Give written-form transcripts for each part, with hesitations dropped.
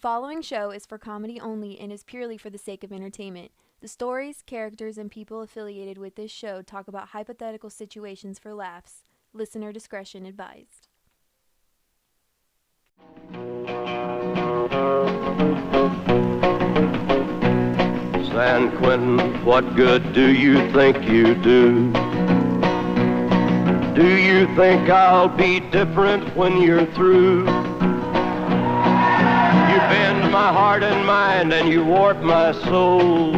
following show is for comedy only and is purely for the sake of entertainment. The stories, characters, and people affiliated with this show talk about hypothetical situations for laughs. Listener discretion advised. San Quentin, what good do you think you do? Do you think I'll be different when you're through? You bend my heart and mind and you warp my soul.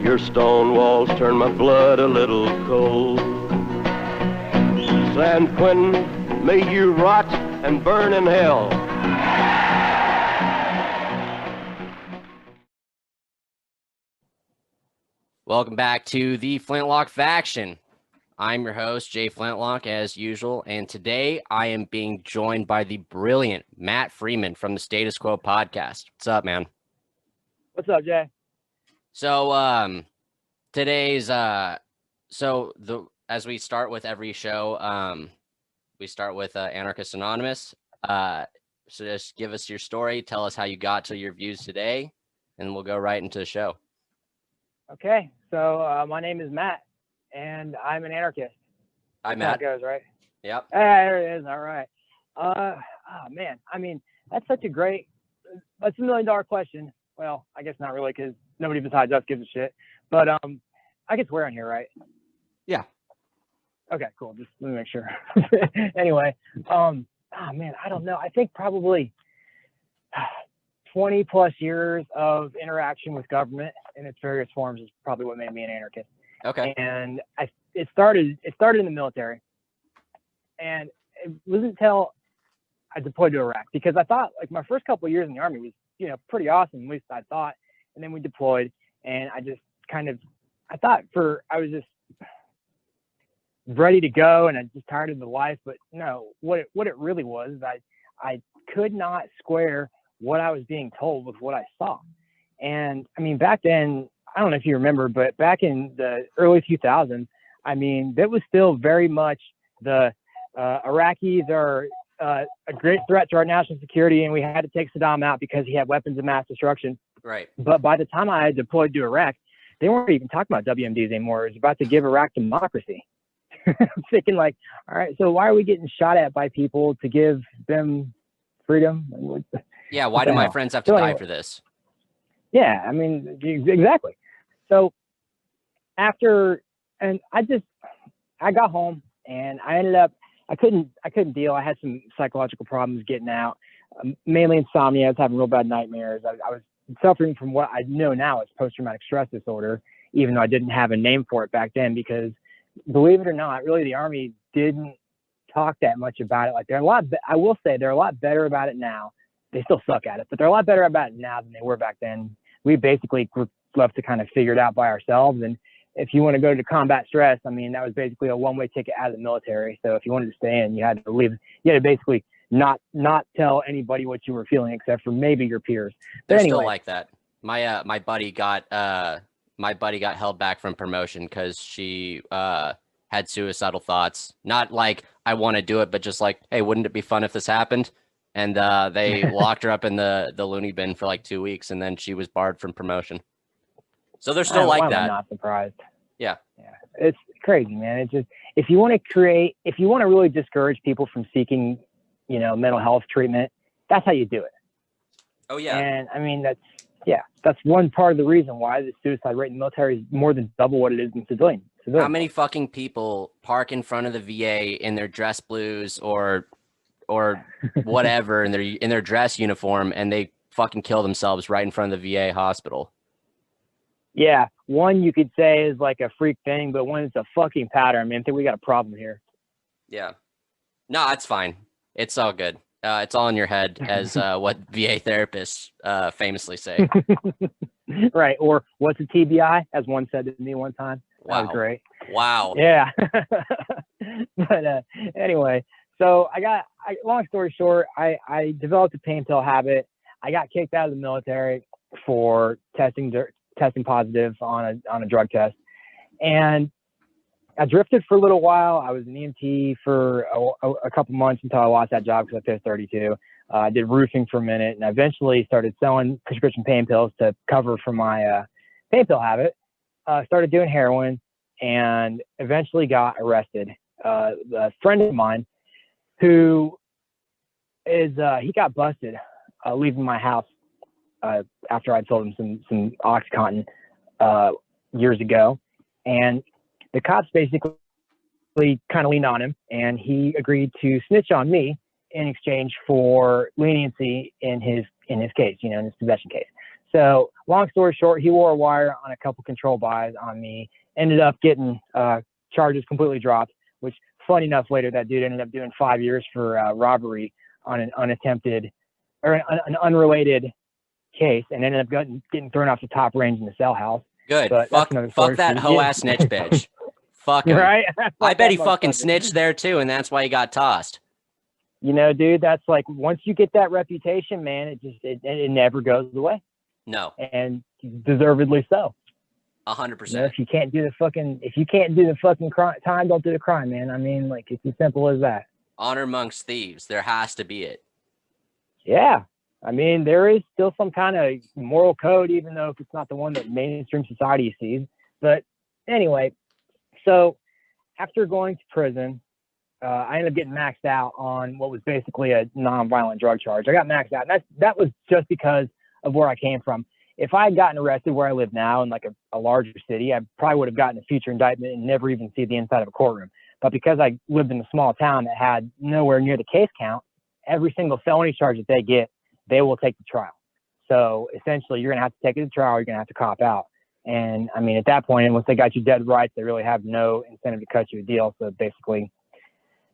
Your stone walls turn my blood a little cold. San Quentin, may you rot and burn in hell. Welcome back to the Flintlock Faction. I'm your host, Jay Flintlock, as usual, and today I am being joined by the brilliant Matt Freeman from the Statist Quo podcast. What's up, man? What's up, Jay? So, today's as we start with every show, we start with Anarchist Anonymous. So just give us your story, tell us how you got to your views today, and we'll go right into the show. Okay, so my name is Matt, and I'm an anarchist. Hi, That's Matt. how it goes, right? Yep. There it is. All right. Oh, man. I mean, that's a $1 million question. Well, I guess not really, because nobody besides us gives a shit. But I can swear on here, right? Yeah. Okay, cool. Just let me make sure. Anyway, man, I don't know. I think probably 20 plus years of interaction with government in its various forms is probably what made me an anarchist. Okay. And it started in the military, and it wasn't until I deployed to Iraq, because I thought like my first couple of years in the Army was, pretty awesome, at least I thought. And then we deployed, and I just I was just ready to go, and I just tired of the life. But no, what it really was is I could not square what I was being told with what I saw. And I mean, back then, I don't know if you remember, but back in the early 2000s, I mean, that was still very much the Iraqis are a great threat to our national security, and we had to take Saddam out because he had weapons of mass destruction. Right. But by the time I had deployed to Iraq, they weren't even talking about WMDs anymore. It was about to give Iraq democracy. I'm thinking like, all right, so why are we getting shot at by people to give them freedom? Yeah, why do my friends have to die for this? Yeah, I mean, exactly. So I got home, and I ended up, I couldn't deal. I had some psychological problems getting out, mainly insomnia. I was having real bad nightmares. I was suffering from what I know now is post-traumatic stress disorder, even though I didn't have a name for it back then, because believe it or not, really the Army didn't talk that much about it. Like I will say they're a lot better about it now. They still suck at it, but they're a lot better about it now than they were back then. We basically were left to kind of figure it out by ourselves. And if you want to go to combat stress, I mean, that was basically a one-way ticket out of the military. So if you wanted to stay in, you had to leave. You had to basically not tell anybody what you were feeling, except for maybe your peers. They're but anyway, still like that. My buddy got held back from promotion because she had suicidal thoughts. Not like I want to do it, but just like, hey, wouldn't it be fun if this happened? And they locked her up in the loony bin for like 2 weeks, and then she was barred from promotion. So they're still like that. I'm not surprised. Yeah. It's crazy, man. It's just, if you want to really discourage people from seeking, mental health treatment, that's how you do it. Oh yeah. And I mean, that's one part of the reason why the suicide rate in the military is more than double what it is in civilian. How many fucking people park in front of the VA in their dress blues or whatever in their dress uniform, and they fucking kill themselves right in front of the VA hospital? Yeah, one you could say is like a freak thing, but when it's a fucking pattern, I mean, I think we got a problem here. Yeah. No, it's fine. It's all good. It's all in your head, as what VA therapists famously say. Right. Or what's a TBI, as one said to me one time. Wow. That was great. Wow. Yeah. But anyway, so long story short, I developed a pain pill habit. I got kicked out of the military for testing positive on a drug test. And I drifted for a little while. I was an EMT for a couple months until I lost that job because I pissed 32. I did roofing for a minute, and I eventually started selling prescription pain pills to cover for my pain pill habit. Started doing heroin, and eventually got arrested. A friend of mine who is he got busted leaving my house after I told him some OxyContin years ago, and the cops basically kind of leaned on him, and he agreed to snitch on me in exchange for leniency in his case, in his possession case. So long story short, he wore a wire on a couple control buys on me, ended up getting charges completely dropped, which funny enough, later that dude ended up doing 5 years for robbery on an unattempted or an unrelated case, and ended up getting thrown off the top range in the cell house. Good. But fuck that hoe ass snitch bitch. Fuck him. Right? I bet he fucking snitched there too, and that's why he got tossed. Dude, that's like, once you get that reputation, man, it never goes away. No. And deservedly so. 100%. If you can't do the fucking time, don't do the crime, man. I mean, like, it's as simple as that. Honor amongst thieves. There has to be it. Yeah. I mean, there is still some kind of moral code, even though if it's not the one that mainstream society sees. But anyway, so after going to prison, I ended up getting maxed out on what was basically a nonviolent drug charge. I got maxed out. And that was just because of where I came from. If I had gotten arrested where I live now in like a larger city, I probably would have gotten a future indictment and never even see the inside of a courtroom. But because I lived in a small town that had nowhere near the case count, every single felony charge that they get, they will take the trial. So essentially, you're going to have to take it to trial. You're going to have to cop out. And I mean, at that point, once they got you dead right, they really have no incentive to cut you a deal. So basically,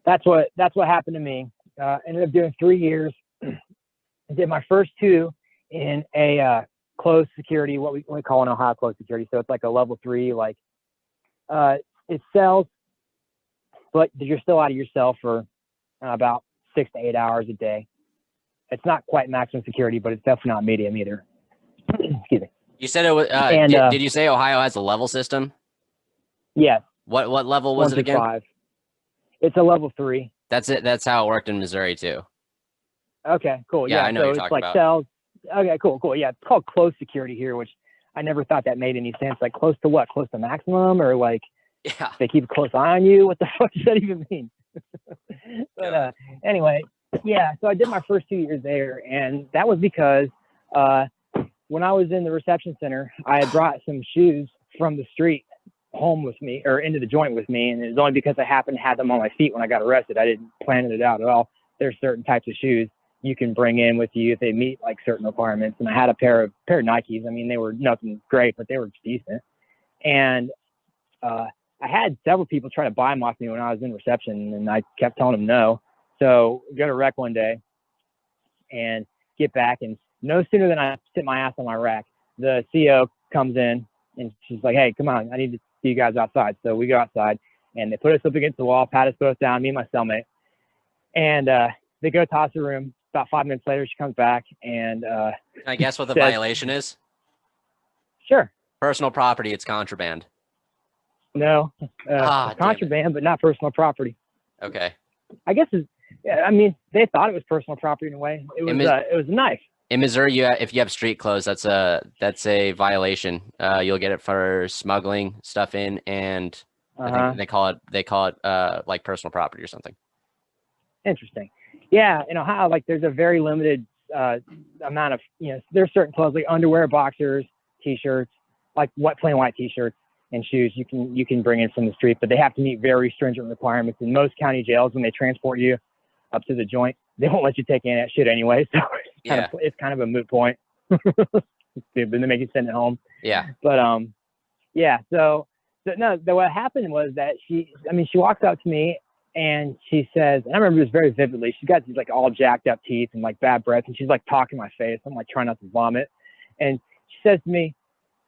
that's what happened to me. Ended up doing 3 years. Did my first 2 in a closed security, what we call in Ohio closed security. So it's like a level 3, like it cells, but you're still out of your cell for about 6 to 8 hours a day. It's not quite maximum security, but it's definitely not medium either. Excuse me. You said it was. Did you say Ohio has a level system? Yes. What level was it again? 5. It's a level 3. That's it. That's how it worked in Missouri too. Okay, cool. Yeah, I know so you're it's talking like about. cells. Okay, cool. Yeah, it's called closed security here, which I never thought that made any sense. Like, close to what? Close to maximum, or like Yeah. they keep a close eye on you? What the fuck does that even mean? But anyway, yeah. So I did my first 2 years there, and that was because when I was in the reception center, I had brought some shoes from the street home with me, or into the joint with me, and it was only because I happened to have them on my feet when I got arrested. I didn't plan it out at all. There's certain types of shoes you can bring in with you if they meet like certain requirements. And I had a pair of Nikes. I mean, they were nothing great, but they were decent. And I had several people try to buy them off me when I was in reception, and I kept telling them no. So go to rec one day and get back, and no sooner than I sit my ass on my rack, the CO comes in and she's like, "Hey, come on, I need to see you guys outside." So we go outside, and they put us up against the wall, pat us both down, me and my cellmate, and they go toss the room. About 5 minutes later, she comes back and Can I guess what the says, violation is? "Sure, Personal property. It's contraband. no, Damn contraband, but not personal property." Okay. I guess I mean, they thought it was personal property in a way. It was a knife. In Missouri, if you have street clothes, that's a violation. You'll get it for smuggling stuff in, and I think they call it like personal property or something. Interesting. Yeah, in Ohio, like there's a very limited amount of, there's certain clothes like underwear, boxers, t-shirts, like plain white t-shirts and shoes you can bring in from the street, but they have to meet very stringent requirements. In most county jails, when they transport you up to the joint, they won't let you take any of that shit anyway. So it's kind of a moot point. But they make you send it home. Yeah. But yeah. So no, what happened was that she walks up to me and she says, and I remember this very vividly. She's got these like all jacked up teeth and like bad breath, and she's like talking to my face. I'm like trying not to vomit, and she says to me,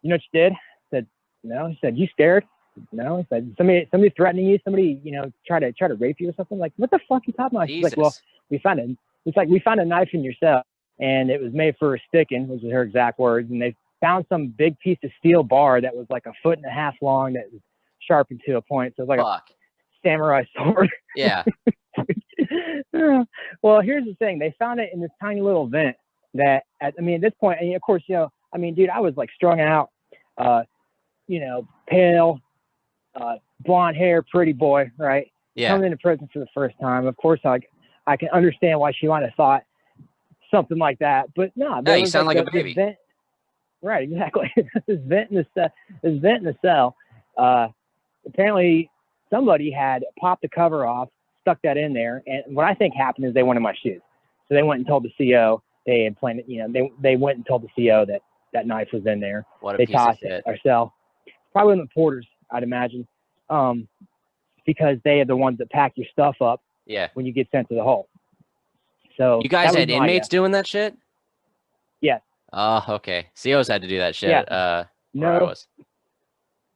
"You know what you did?" I said, "No." She said, "You scared?" No. I said, somebody threatening you, somebody, try to rape you or something. Like, what the fuck are you talking about? She's like, "Well, we found a knife in your cell, and it was made for a sticking," which was her exact words. And they found some big piece of steel bar that was like 1.5 feet long that was sharpened to a point. So it was like a samurai sword. Yeah. Well, here's the thing. They found it in this tiny little vent that, at this point, and of course, dude, I was like strung out, pale, blonde hair, pretty boy, right? Yeah. Coming into prison for the first time. Of course, I can understand why she might have thought something like that, but no, Yeah, you sound like a baby. Vent, right, exactly. this vent in the cell. Apparently, somebody had popped the cover off, stuck that in there, and what I think happened is they wanted my shoes, so they went and told the CO. They had planned it. They went and told the CO that knife was in there. What a they piece of tossed shit. it ourselves. Probably the porters, I'd imagine, because they are the ones that pack your stuff up. Yeah. When you get sent to the hole. So you guys had inmates doing that shit? Yes. Oh, okay. COs had to do that shit. Yeah.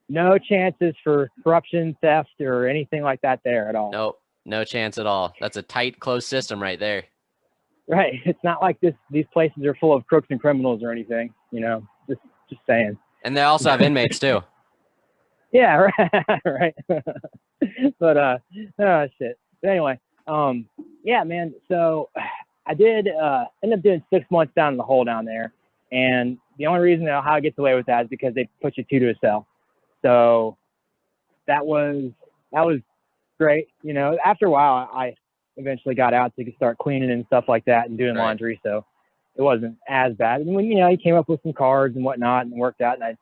No chances for corruption, theft, or anything like that there at all. Nope. No chance at all. That's a tight, closed system right there. Right. It's not like these places are full of crooks and criminals or anything, just saying. And they also have inmates too. Yeah, right. Right. But oh shit. But anyway, yeah, man. So I did end up doing 6 months down in the hole down there, and the only reason how I get away with that is because they put you two to a cell. So that was great. After a while, I eventually got out to start cleaning and stuff like that and doing laundry. So it wasn't as bad. And when, he came up with some cards and whatnot and worked out. And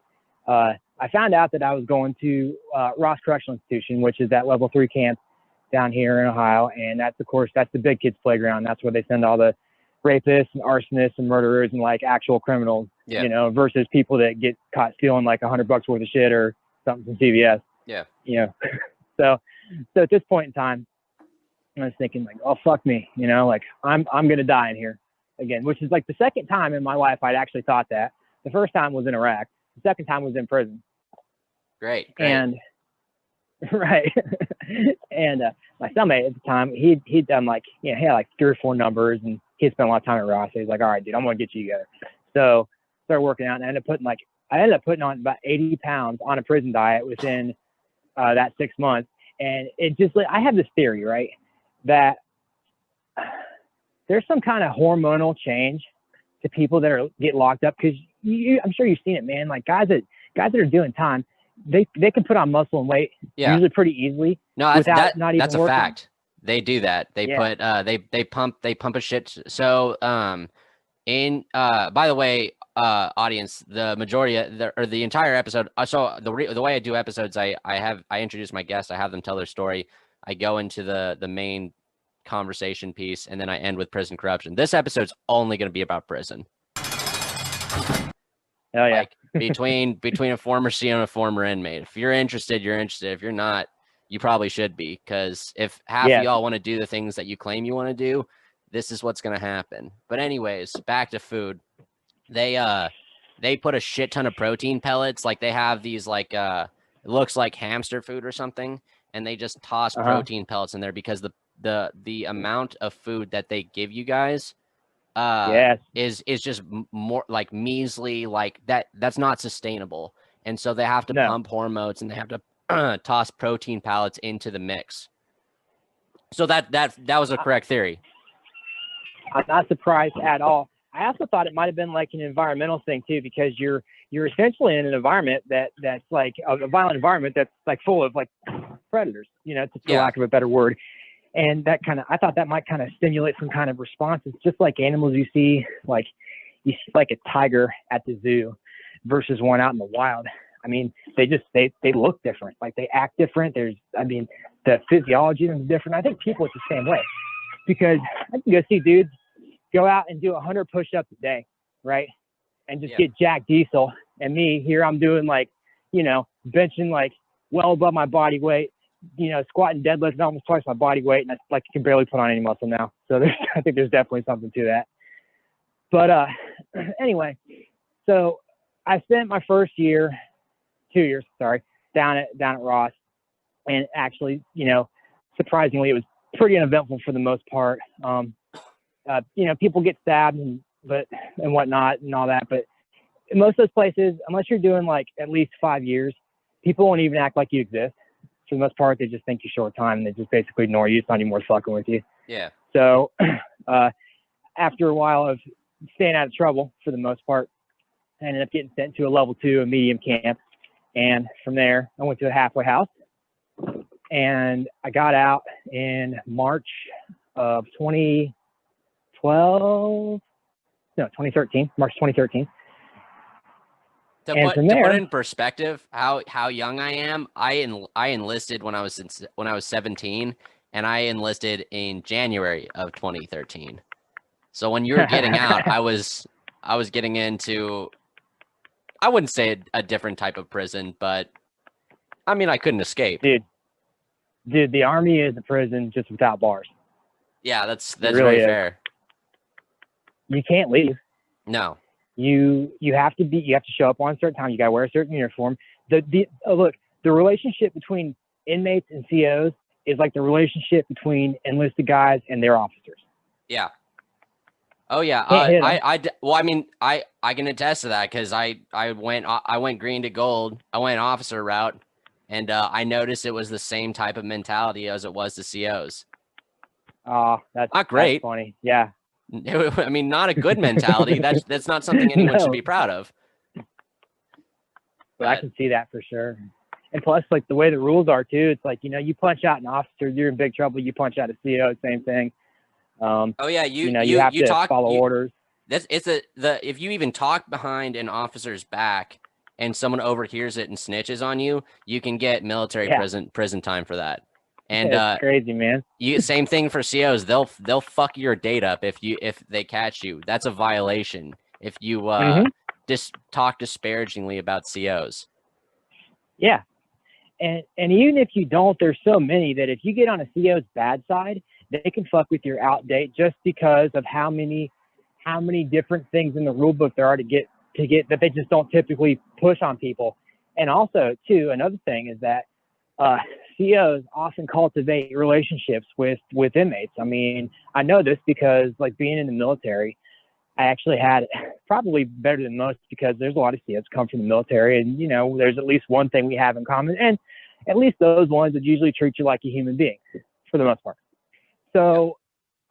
I found out that I was going to Ross Correctional Institution, which is that level 3 camp down here in Ohio. And that's the big kids playground. That's where they send all the rapists and arsonists and murderers and like actual criminals, versus people that get caught stealing like $100 worth of shit or something from CVS. Yeah. So at this point in time, I was thinking like, oh, fuck me, like I'm going to die in here again, which is like the second time in my life I'd actually thought that. The first time was in Iraq. The second time was in prison. Great. And right. And my cellmate at the time, he'd done like, he had like 3 or 4 numbers, and he had spent a lot of time at Ross. So he's like, all right, dude, I'm going to get you together. So started working out, and I ended up putting on about 80 pounds on a prison diet within that 6 months. And it just, I have this theory, right, that there's some kind of hormonal change to people that get locked up, because I'm sure you've seen it, man. Like guys that are doing time, they can put on muscle and weight usually pretty easily. No, that's a fact. They do that. They put they pump a shit. So by the way, audience, the majority or the entire episode. So the way I do episodes, I introduce my guests. I have them tell their story. I go into the main conversation piece, and then I end with prison corruption. This episode's only going to be about prison. Oh yeah. Like between a former CO and a former inmate. If you're interested, you're interested. If you're not, you probably should be, because if half of y'all want to do the things that you claim you want to do, this is what's going to happen. But anyways, back to food. They put a shit ton of protein pellets. Like they have these like it looks like hamster food or something, and they just toss protein pellets in there because the amount of food that they give you guys is just more like measly, like that's not sustainable. And so they have to pump hormones, and they have to toss protein pellets into the mix. So that was a correct theory. I'm not surprised at all. I also thought it might have been like an environmental thing too, because you're essentially in an environment that's like a violent environment that's like full of like predators, for lack of a better word. And I thought that might kind of stimulate some kind of response. It's just like animals you see like a tiger at the zoo versus one out in the wild. I mean, they look different. Like they act different. The physiology is different. I think people are the same way, because I can go see dudes go out and do 100 push-ups a day, right? And just get Jack Diesel. And me here, I'm doing like, benching like well above my body weight, squatting deadlifting almost twice my body weight, and I like can barely put on any muscle now. So I think there's definitely something to that. But anyway, so I spent my first 2 years, down at Ross, and actually, surprisingly, it was pretty uneventful for the most part. People get stabbed and whatnot and all that, but in most of those places, unless you're doing like at least 5 years, people won't even act like you exist. for the most part, they just think you're short time and they just basically ignore you. It's not even worth fucking with you. Yeah. So after a while of staying out of trouble for the most part, I ended up getting sent to a level 2, a medium camp. And from there, I went to a halfway house. And I got out in March of 2013, March 2013. To And put, from to put there, it in perspective, how young I am, I enlisted when I was 17, and I enlisted in January of 2013. So when you were getting out, I was getting into, I wouldn't say a different type of prison, but I mean I couldn't escape. Dude, the Army is a prison just without bars. Yeah, that's really very is. fair. You can't leave. No. You have to show up on a certain time. You got to wear a certain uniform. Look, the relationship between inmates and COs is like the relationship between enlisted guys and their officers. Yeah. Oh yeah. Well, I mean, I can attest to that because I went green to gold. I went officer route, and I noticed it was the same type of mentality as it was the COs. Oh, that's not great. That's funny. Yeah. I mean, not a good mentality. That's not something anyone should be proud of. But I can see that for sure. And plus, like the way the rules are too, it's like, you punch out an officer, you're in big trouble. You punch out a CO, same thing. Oh yeah, you have to follow orders. If you even talk behind an officer's back and someone overhears it and snitches on you, you can get military prison time for that. And it's crazy, man. Same thing for COs. They'll fuck your date up if they catch you. That's a violation. If you just talk disparagingly about COs. Yeah. And even if you don't, there's so many that if you get on a CO's bad side, they can fuck with your out date just because of how many different things in the rule book there are to get that they just don't typically push on people. And also too, another thing is that COs often cultivate relationships with inmates. I mean, I know this because like being in the military, I actually had it probably better than most because there's a lot of COs come from the military and, there's at least one thing we have in common. And at least those ones would usually treat you like a human being for the most part. So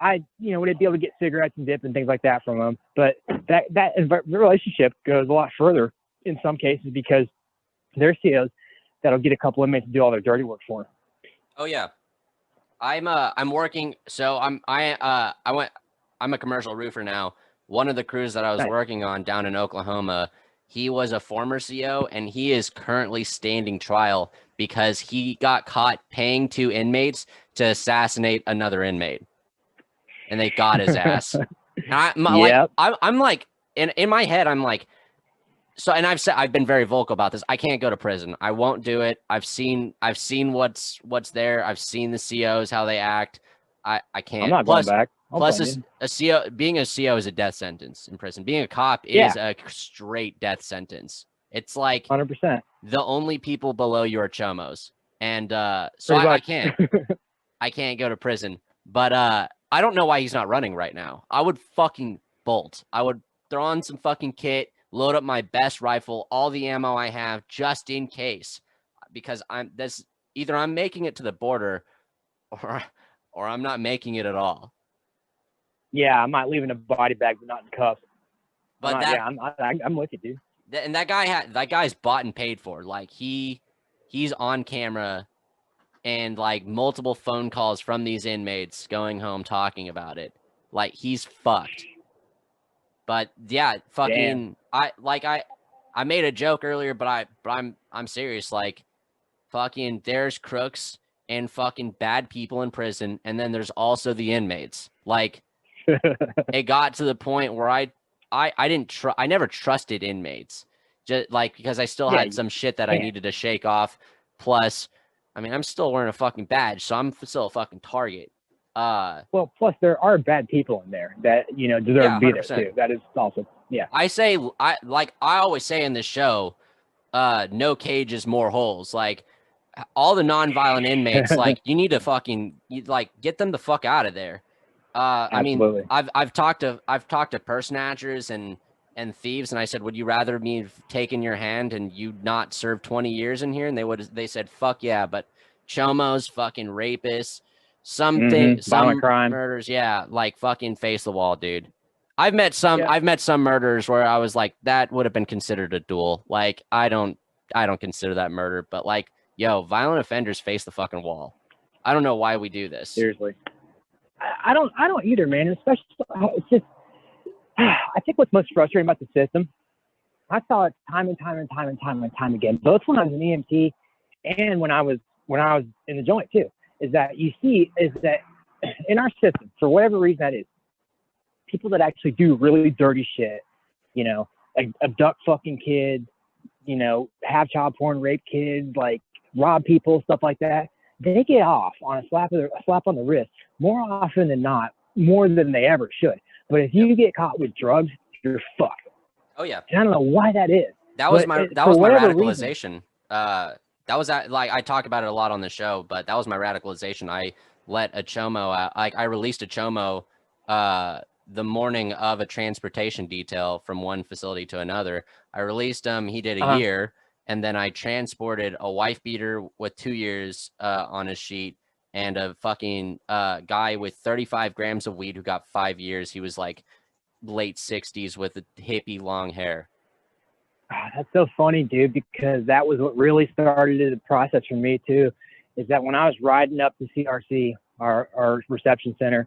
I, would be able to get cigarettes and dip and things like that from them. But that relationship goes a lot further in some cases because there's COs that'll get a couple inmates to do all their dirty work for them. Oh yeah. I'm working. So I'm a commercial roofer now. One of the crews that I was working on down in Oklahoma, he was a former CO and he is currently standing trial because he got caught paying 2 inmates to assassinate another inmate. And they got his ass. And I'm like, in my head, I'm like, so, and I've been very vocal about this. I can't go to prison. I won't do it. I've seen what's there. I've seen the COs, how they act. I can't. I'm not going back. Plus, a CO, being a CO is a death sentence in prison. Being a cop is a straight death sentence. It's like 100%. The only people below you are chomos, and so I can't. I can't go to prison. But I don't know why he's not running right now. I would fucking bolt. I would throw on some fucking kit, load up my best rifle, all the ammo I have, just in case, because either I'm making it to the border, or I'm not making it at all. Yeah, I might leave in a body bag, but not in cuffs. But I'm with you, dude. And that guy's bought and paid for. Like he's on camera, and like multiple phone calls from these inmates going home talking about it. Like he's fucked. But yeah, fucking. Damn. I made a joke earlier, but I'm serious. Like, fucking, there's crooks and fucking bad people in prison, and then there's also the inmates. Like, it got to the point where I never trusted inmates, just like because I still had some shit that I needed to shake off. Plus, I mean, I'm still wearing a fucking badge, so I'm still a fucking target. Well, plus there are bad people in there that deserve to be 100%. There too. That is also I always say in this show, no cages, more holes. Like all the nonviolent inmates, like you need to fucking get them the fuck out of there. I mean, I've talked to purse snatchers and thieves, and I said, would you rather me take in your hand and you not serve 20 years in here? And they said, fuck yeah, but chomos, fucking rapists, some Violent crime. murders. Yeah, like fucking face the wall, dude. I've met some murders where I was like, that would have been considered a duel. Like, I don't consider that murder, but like, yo, violent offenders face the fucking wall. I don't know why we do this. Seriously. I don't either, man. Especially, it's just, I think what's most frustrating about the system, I saw it time and time again, both when I was an EMT and when I was in the joint too, is that in our system, for whatever reason that is, people that actually do really dirty shit, you know, like abduct fucking kids, you know, have child porn, rape kids, like rob people, stuff like that, they get off on a slap on the wrist more often than not, more than they ever should. But if you get caught with drugs, you're fucked. Oh yeah. And I don't know why that is. That was my radicalization. Reason, that was like, I talk about it a lot on the show, but that was my radicalization. I let a chomo out. Like, I released a chomo the morning of a transportation detail from one facility to another. I released him. He did a year, and then I transported a wife beater with 2 years on his sheet, and a fucking guy with 35 grams of weed who got 5 years. He was like late 60s with a hippie long hair. That's so funny, dude, because that was what really started the process for me too, is that when I was riding up to CRC, our reception center,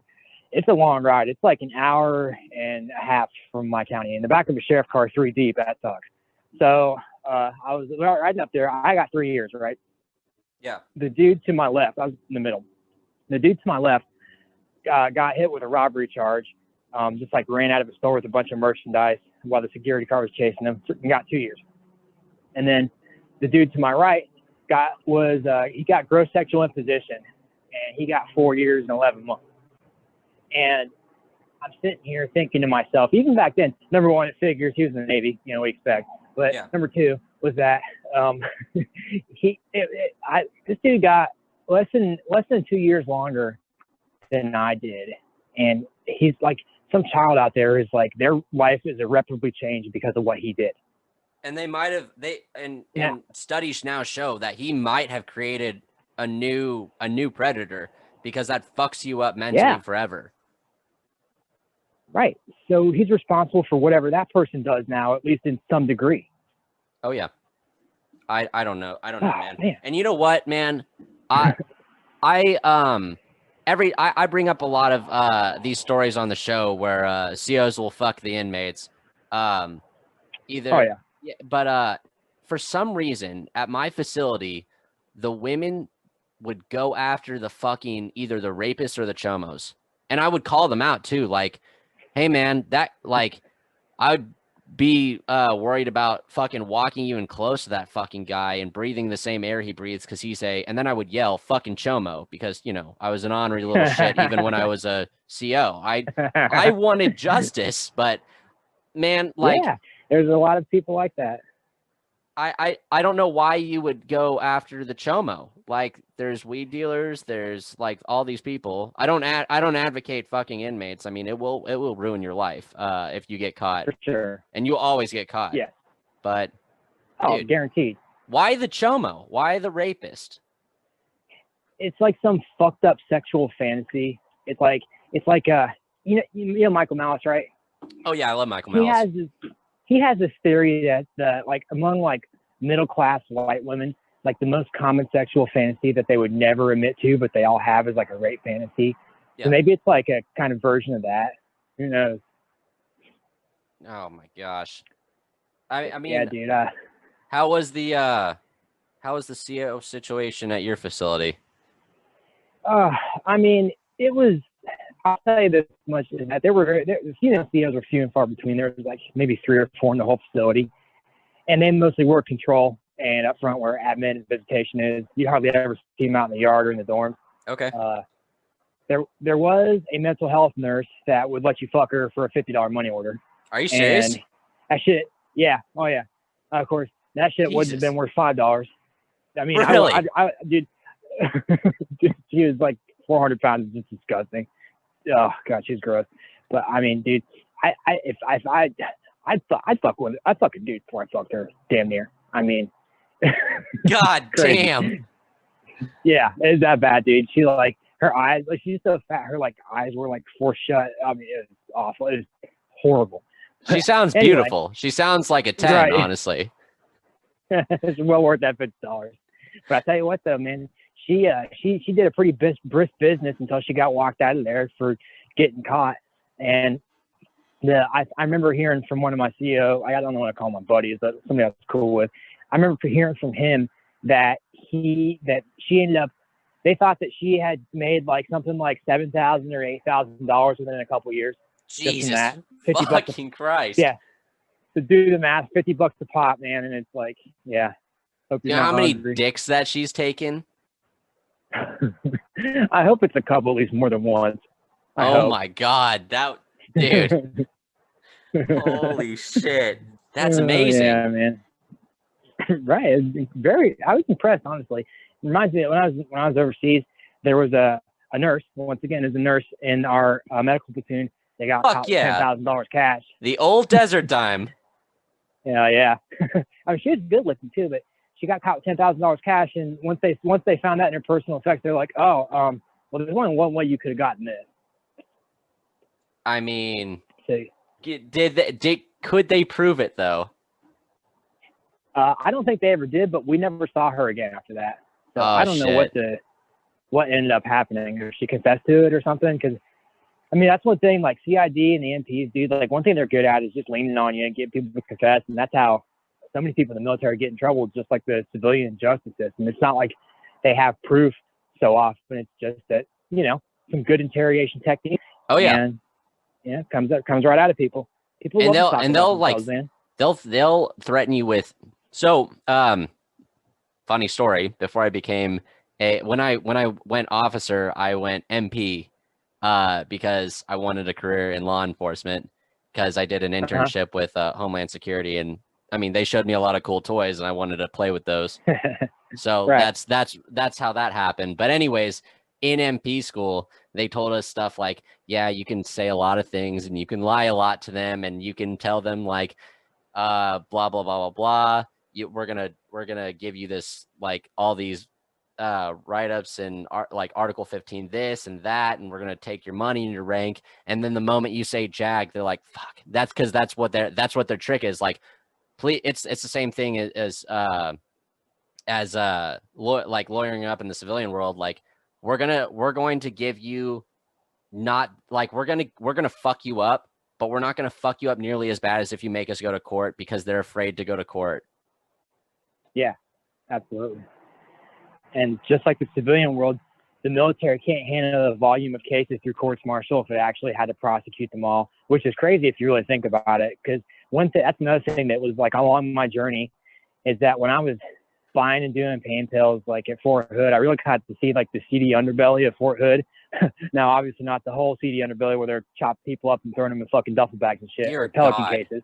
it's a long ride. It's like an hour and a half from my county. In the back of a sheriff car, 3 deep, that sucks. So I was riding up there. I got 3 years, right? Yeah. The dude to my left, I was in the middle. The dude to my left got hit with a robbery charge. Just like ran out of a store with a bunch of merchandise while the security car was chasing him, and got 2 years. And then the dude to my right he got gross sexual imposition, and he got 4 years and 11 months. And I'm sitting here thinking to myself, even back then, number one, it figures he was in the Navy, you know, we expect. But number two was that this dude got less than 2 years longer than I did, and he's like, some child out there is like, their life is irreparably changed because of what he did. And and studies now show that he might have created a new predator, because that fucks you up mentally forever. Right. So he's responsible for whatever that person does now, at least in some degree. Oh yeah. I don't know. Man. And you know what, man? I bring up a lot of these stories on the show where COs will fuck the inmates. But for some reason at my facility, the women would go after the fucking either the rapists or the chomos, and I would call them out too. Like, hey man, that, like, I would be worried about fucking walking even close to that fucking guy and breathing the same air he breathes, because and then I would yell fucking chomo, because, you know, I was an ornery little shit even when I was a CO. I wanted justice, but man, like, there's a lot of people like that. I don't know why you would go after the chomo. Like, there's weed dealers, there's like all these people. I don't advocate fucking inmates. I mean, it will ruin your life if you get caught. For sure. And you always get caught. Yeah. But dude, guaranteed. Why the chomo? Why the rapist? It's like some fucked up sexual fantasy. It's like you know Michael Malice, right? Oh yeah, I love Michael Malice. He has this theory that like among like middle class white women, like the most common sexual fantasy that they would never admit to, but they all have, is like a rape fantasy. Yeah. So maybe it's like a kind of version of that. Who knows? Oh my gosh. I mean, yeah, dude. How was the CO situation at your facility? I mean, it was. I'll tell you this much: that COs were few and far between. There was like maybe 3 or 4 in the whole facility, and they mostly were control and up front where admin and visitation is. You hardly ever see them out in the yard or in the dorms. Okay. There was a mental health nurse that would let you fuck her for a $50 money order. Are you serious? And that shit, yeah. Oh yeah. Of course, that shit wouldn't have been worth $5. I mean, really? Dude, she was like 400 pounds. It's just disgusting. Oh god, she's gross. But I mean, dude, I'd fuck a dude before I fucked her. Damn near. I mean, god damn. Yeah, it's that bad, dude. She like her eyes, like she's so fat, her like eyes were like forced shut. I mean, it was awful. It was horrible. She sounds Anyway. beautiful. She sounds like a 10, Right. honestly. It's well worth that $50. But I tell you what, though, man, she did a pretty brisk business until she got walked out of there for getting caught. And I remember hearing from one of my CEO, I don't know what I call my buddies, but somebody I was cool with. I remember hearing from him that she ended up, they thought that she had made like something like $7,000 or $8,000 within a couple of years. Jesus that. $50 fucking Christ. Yeah. To do the math, $50 a pop, man, and it's like, yeah. Hope You you're know not how many hungry. dicks that she's taken? I hope it's a couple, at least more than once. Oh my God. That, dude. Holy shit. That's amazing. Yeah, man. Right. It's I was impressed, honestly. It reminds me that when I was overseas, there was a nurse, once again, as a nurse in our medical platoon. They got Fuck caught with yeah. $10,000 cash. The old desert dime. Yeah. I mean, she was good looking too, but she got caught with $10,000 cash. And once they found that in her personal effects, they're like, oh, well, there's only one way you could have gotten this. I mean, So, could they prove it though? I don't think they ever did, but we never saw her again after that. So I don't know what ended up happening. If she confessed to it or something, because I mean, that's one thing, like CID and the MPs, dude, like one thing they're good at is just leaning on you and getting people to confess. And that's how so many people in the military get in trouble, just like the civilian justice system. It's not like they have proof so often. It's just that, some good interrogation techniques. Oh yeah. And yeah, comes right out of people. People And love to talk they'll about like, themselves, man. they'll threaten you with, so, funny story, before I became when I went officer, I went MP, because I wanted a career in law enforcement, because I did an internship with Homeland Security, and I mean, they showed me a lot of cool toys and I wanted to play with those. So Right. that's how that happened. But anyways, in MP school, they told us stuff like, yeah, you can say a lot of things and you can lie a lot to them and you can tell them like, blah, blah, blah, blah, blah. We're gonna give you this, like all these write-ups and like Article 15 this and that, and we're gonna take your money and your rank. And then the moment you say JAG, they're like, fuck. That's because that's what their trick is. Like, please, it's the same thing as like lawyering up in the civilian world. Like, we're going to give you, not like we're gonna fuck you up, but we're not gonna fuck you up nearly as bad as if you make us go to court, because they're afraid to go to court. Yeah, absolutely. And just like the civilian world, the military can't handle the volume of cases through courts martial if it actually had to prosecute them all, which is crazy if you really think about it. Because that's another thing that was like along my journey, is that when I was buying and doing pain pills, like at Fort Hood, I really got to see like the seedy underbelly of Fort Hood. Now, obviously not the whole seedy underbelly where they're chopping people up and throwing them in fucking duffel bags and shit, Dear or Pelican God. cases.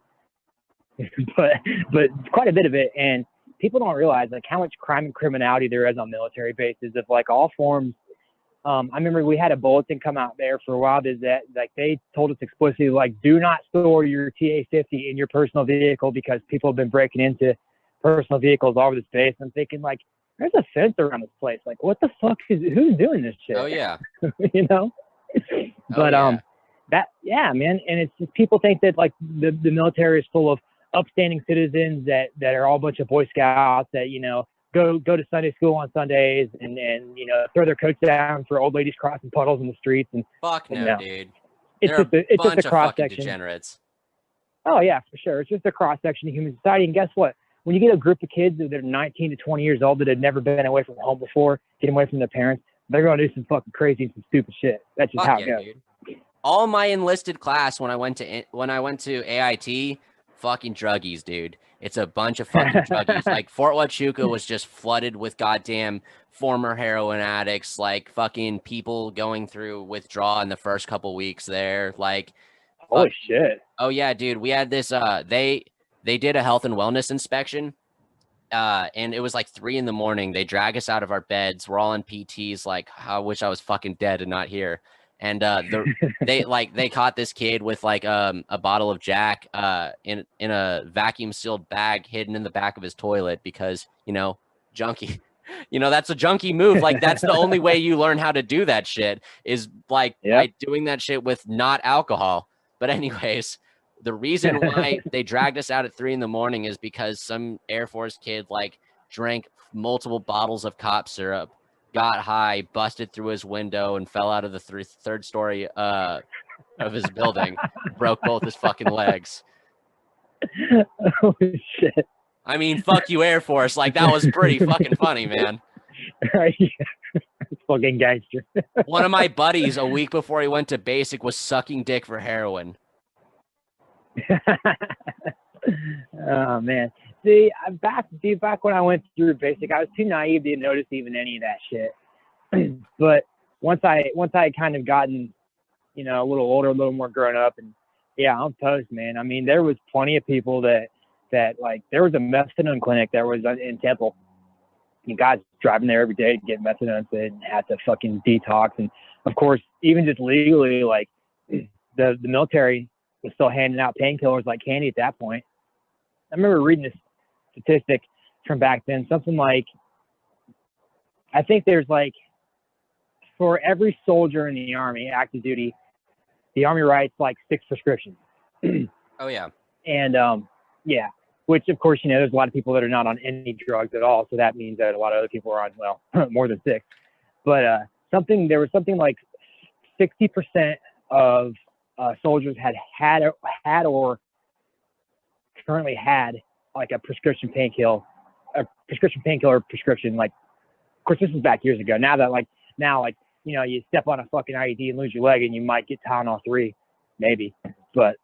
but quite a bit of it. And people don't realize like how much crime and criminality there is on military bases of like all forms. I remember we had a bulletin come out there for a while that like they told us explicitly, like, do not store your TA-50 in your personal vehicle because people have been breaking into personal vehicles all over the space. I'm thinking like, there's a fence around this place. Like, what the fuck who's doing this shit? Oh yeah. But man. And it's just, people think that like the military is full of upstanding citizens that are all a bunch of Boy Scouts that, go to Sunday school on Sundays and throw their coats down for old ladies crossing puddles in the streets. And Fuck no, dude. It's They're just a cross section. Degenerates. Oh yeah, for sure. It's just a cross section of human society. And guess what? When you get a group of kids that are 19 to 20 years old that had never been away from home before, getting away from their parents, they're going to do some fucking crazy and some stupid shit. That's just how it goes. Dude. All my enlisted class when I went to AIT, fucking druggies, dude. It's a bunch of fucking druggies. Like Fort Huachuca was just flooded with goddamn former heroin addicts, like fucking people going through withdrawal in the first couple weeks there. Like, holy shit. Oh yeah, dude. We had this. They did a health and wellness inspection, and it was like 3 a.m. They drag us out of our beds. We're all on PTs. Like, I wish I was fucking dead and not here. And they caught this kid with like a bottle of Jack in a vacuum sealed bag hidden in the back of his toilet because junkie You know, that's a junkie move. Like, that's the only way you learn how to do that shit is like by doing that shit with not alcohol. But anyways, the reason why they dragged us out at 3 a.m. is because some Air Force kid like drank multiple bottles of cop syrup, got high, busted through his window, and fell out of the third story of his building, broke both his fucking legs. Oh shit! I mean, fuck you, Air Force. Like, that was pretty fucking funny, man. It's fucking gangster. One of my buddies, a week before he went to basic, was sucking dick for heroin. Oh man, see, back when I went through basic, I was too naive to notice even any of that shit. But once I had kind of gotten, you know, a little older, a little more grown up, and yeah, I'm post, man. I mean, there was plenty of people that like, there was a methadone clinic that was in Temple. You guys driving there every day to get methadone and had to fucking detox. And of course, even just legally, like the military was still handing out painkillers like candy at that point. I remember reading this statistic from back then, something like, I think there's like, for every soldier in the Army, active duty, the Army writes like 6 prescriptions. Oh yeah. And yeah, which of course, you know, there's a lot of people that are not on any drugs at all. So that means that a lot of other people are on, well, more than 6. But there was something like 60% of soldiers had or currently had like a prescription painkiller prescription. Like, of course, this was back years ago. Now, you know, you step on a fucking IED and lose your leg and you might get Tylenol 3, maybe. But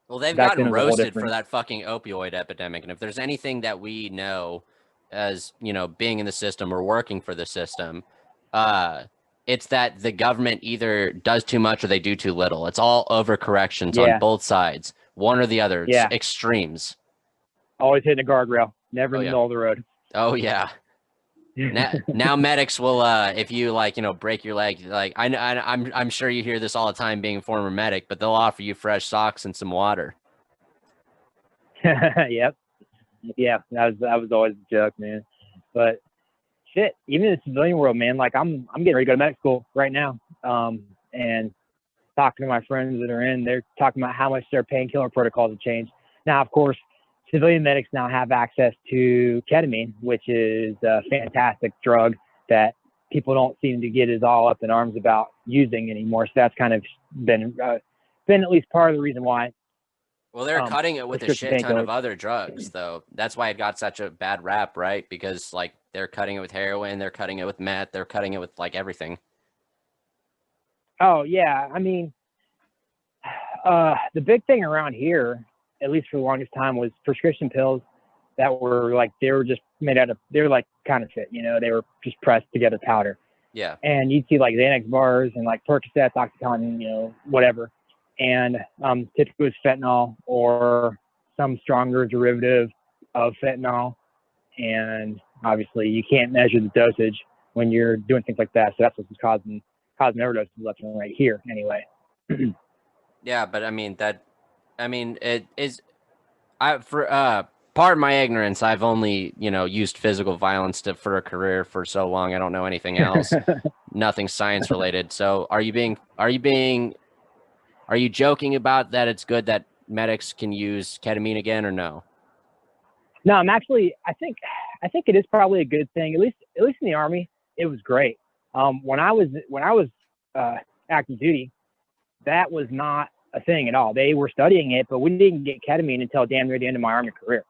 well, they've gotten roasted for that fucking opioid epidemic. And if there's anything that we know as, you know, being in the system or working for the system, it's that the government either does too much or they do too little. It's all overcorrections on both sides, one or the other. It's extremes. Always hitting a guardrail, never in the middle of the road. Oh yeah. Now medics will, if you like, you know, break your leg, like I'm sure you hear this all the time being a former medic, but they'll offer you fresh socks and some water. Yep. Yeah, that was always a joke, man. But shit, even in the civilian world, man, like I'm getting ready to go to medical school right now. And talking to my friends that are in, they're talking about how much their painkiller protocols have changed. Now, of course, civilian medics now have access to ketamine, which is a fantastic drug that people don't seem to get as all up in arms about using anymore. So that's kind of been at least part of the reason why. Well, they're cutting it with a shit ton of other drugs, though. That's why it got such a bad rap, right? Because like they're cutting it with heroin, they're cutting it with meth, they're cutting it with like everything. Oh yeah, I mean, the big thing around here, at least for the longest time, was prescription pills that were like, they were just made out of, they were like counterfeit, you know, they were just pressed together powder. Yeah. And you'd see like Xanax bars and like Percocet, Oxycontin, you know, whatever. And typically it was fentanyl or some stronger derivative of fentanyl. And obviously you can't measure the dosage when you're doing things like that. So that's what's causing overdoses left and right here anyway. Yeah, but I mean, it is, pardon my ignorance, I've only, you know, used physical violence for a career for so long. I don't know anything else. Nothing science related. So are you joking about that it's good that medics can use ketamine again, or no? No, I'm actually, I think it is probably a good thing. At least in the Army, it was great. When I was active duty, that was not a thing at all. They were studying it, but we didn't get ketamine until damn near the end of my Army career.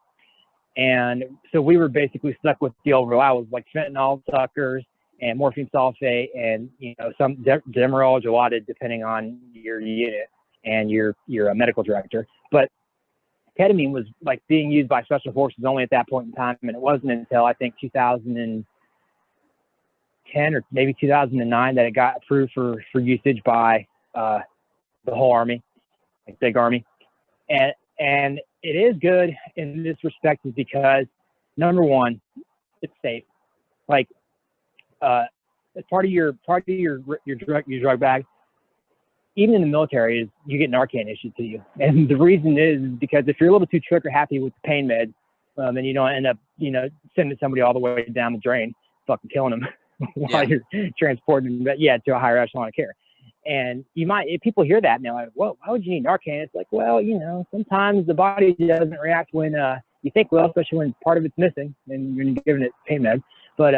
And so we were basically stuck with the old reliable, like fentanyl suckers and morphine sulfate and, you know, some Demerol, Dilaudid, depending on your unit and your medical director. But ketamine was like being used by special forces only at that point in time. And it wasn't until I think 2010 or maybe 2009 that it got approved for usage by the whole Army, like big Army. And it is good in this respect is because, number one, it's safe. Like, as part of your drug bag, even in the military, is you get Narcan issued to you. And the reason is because if you're a little too trigger happy with the pain meds, then you don't end up, you know, sending somebody all the way down the drain. fucking killing them while Yeah. you're transporting them, to a higher echelon of care. And if people hear that and they're like, well, why would you need Narcan? It's like, well, sometimes the body doesn't react when you think well, especially when part of it's missing and you're giving it pain meds. But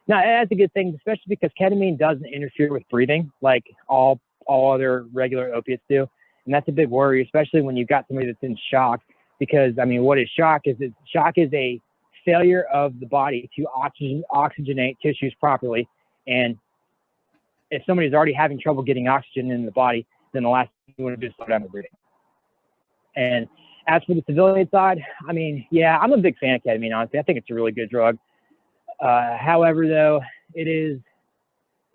no, that's a good thing, especially because ketamine doesn't interfere with breathing like all other regular opiates do. And that's a big worry, especially when you've got somebody that's in shock. Because, I mean, what is shock? Shock is a failure of the body to oxygenate tissues properly. And if somebody's already having trouble getting oxygen in the body, then the last thing you want to do is slow down the breathing. And as for the civilian side, I mean, yeah, I'm a big fan of ketamine, honestly. I think it's a really good drug. However, though, it is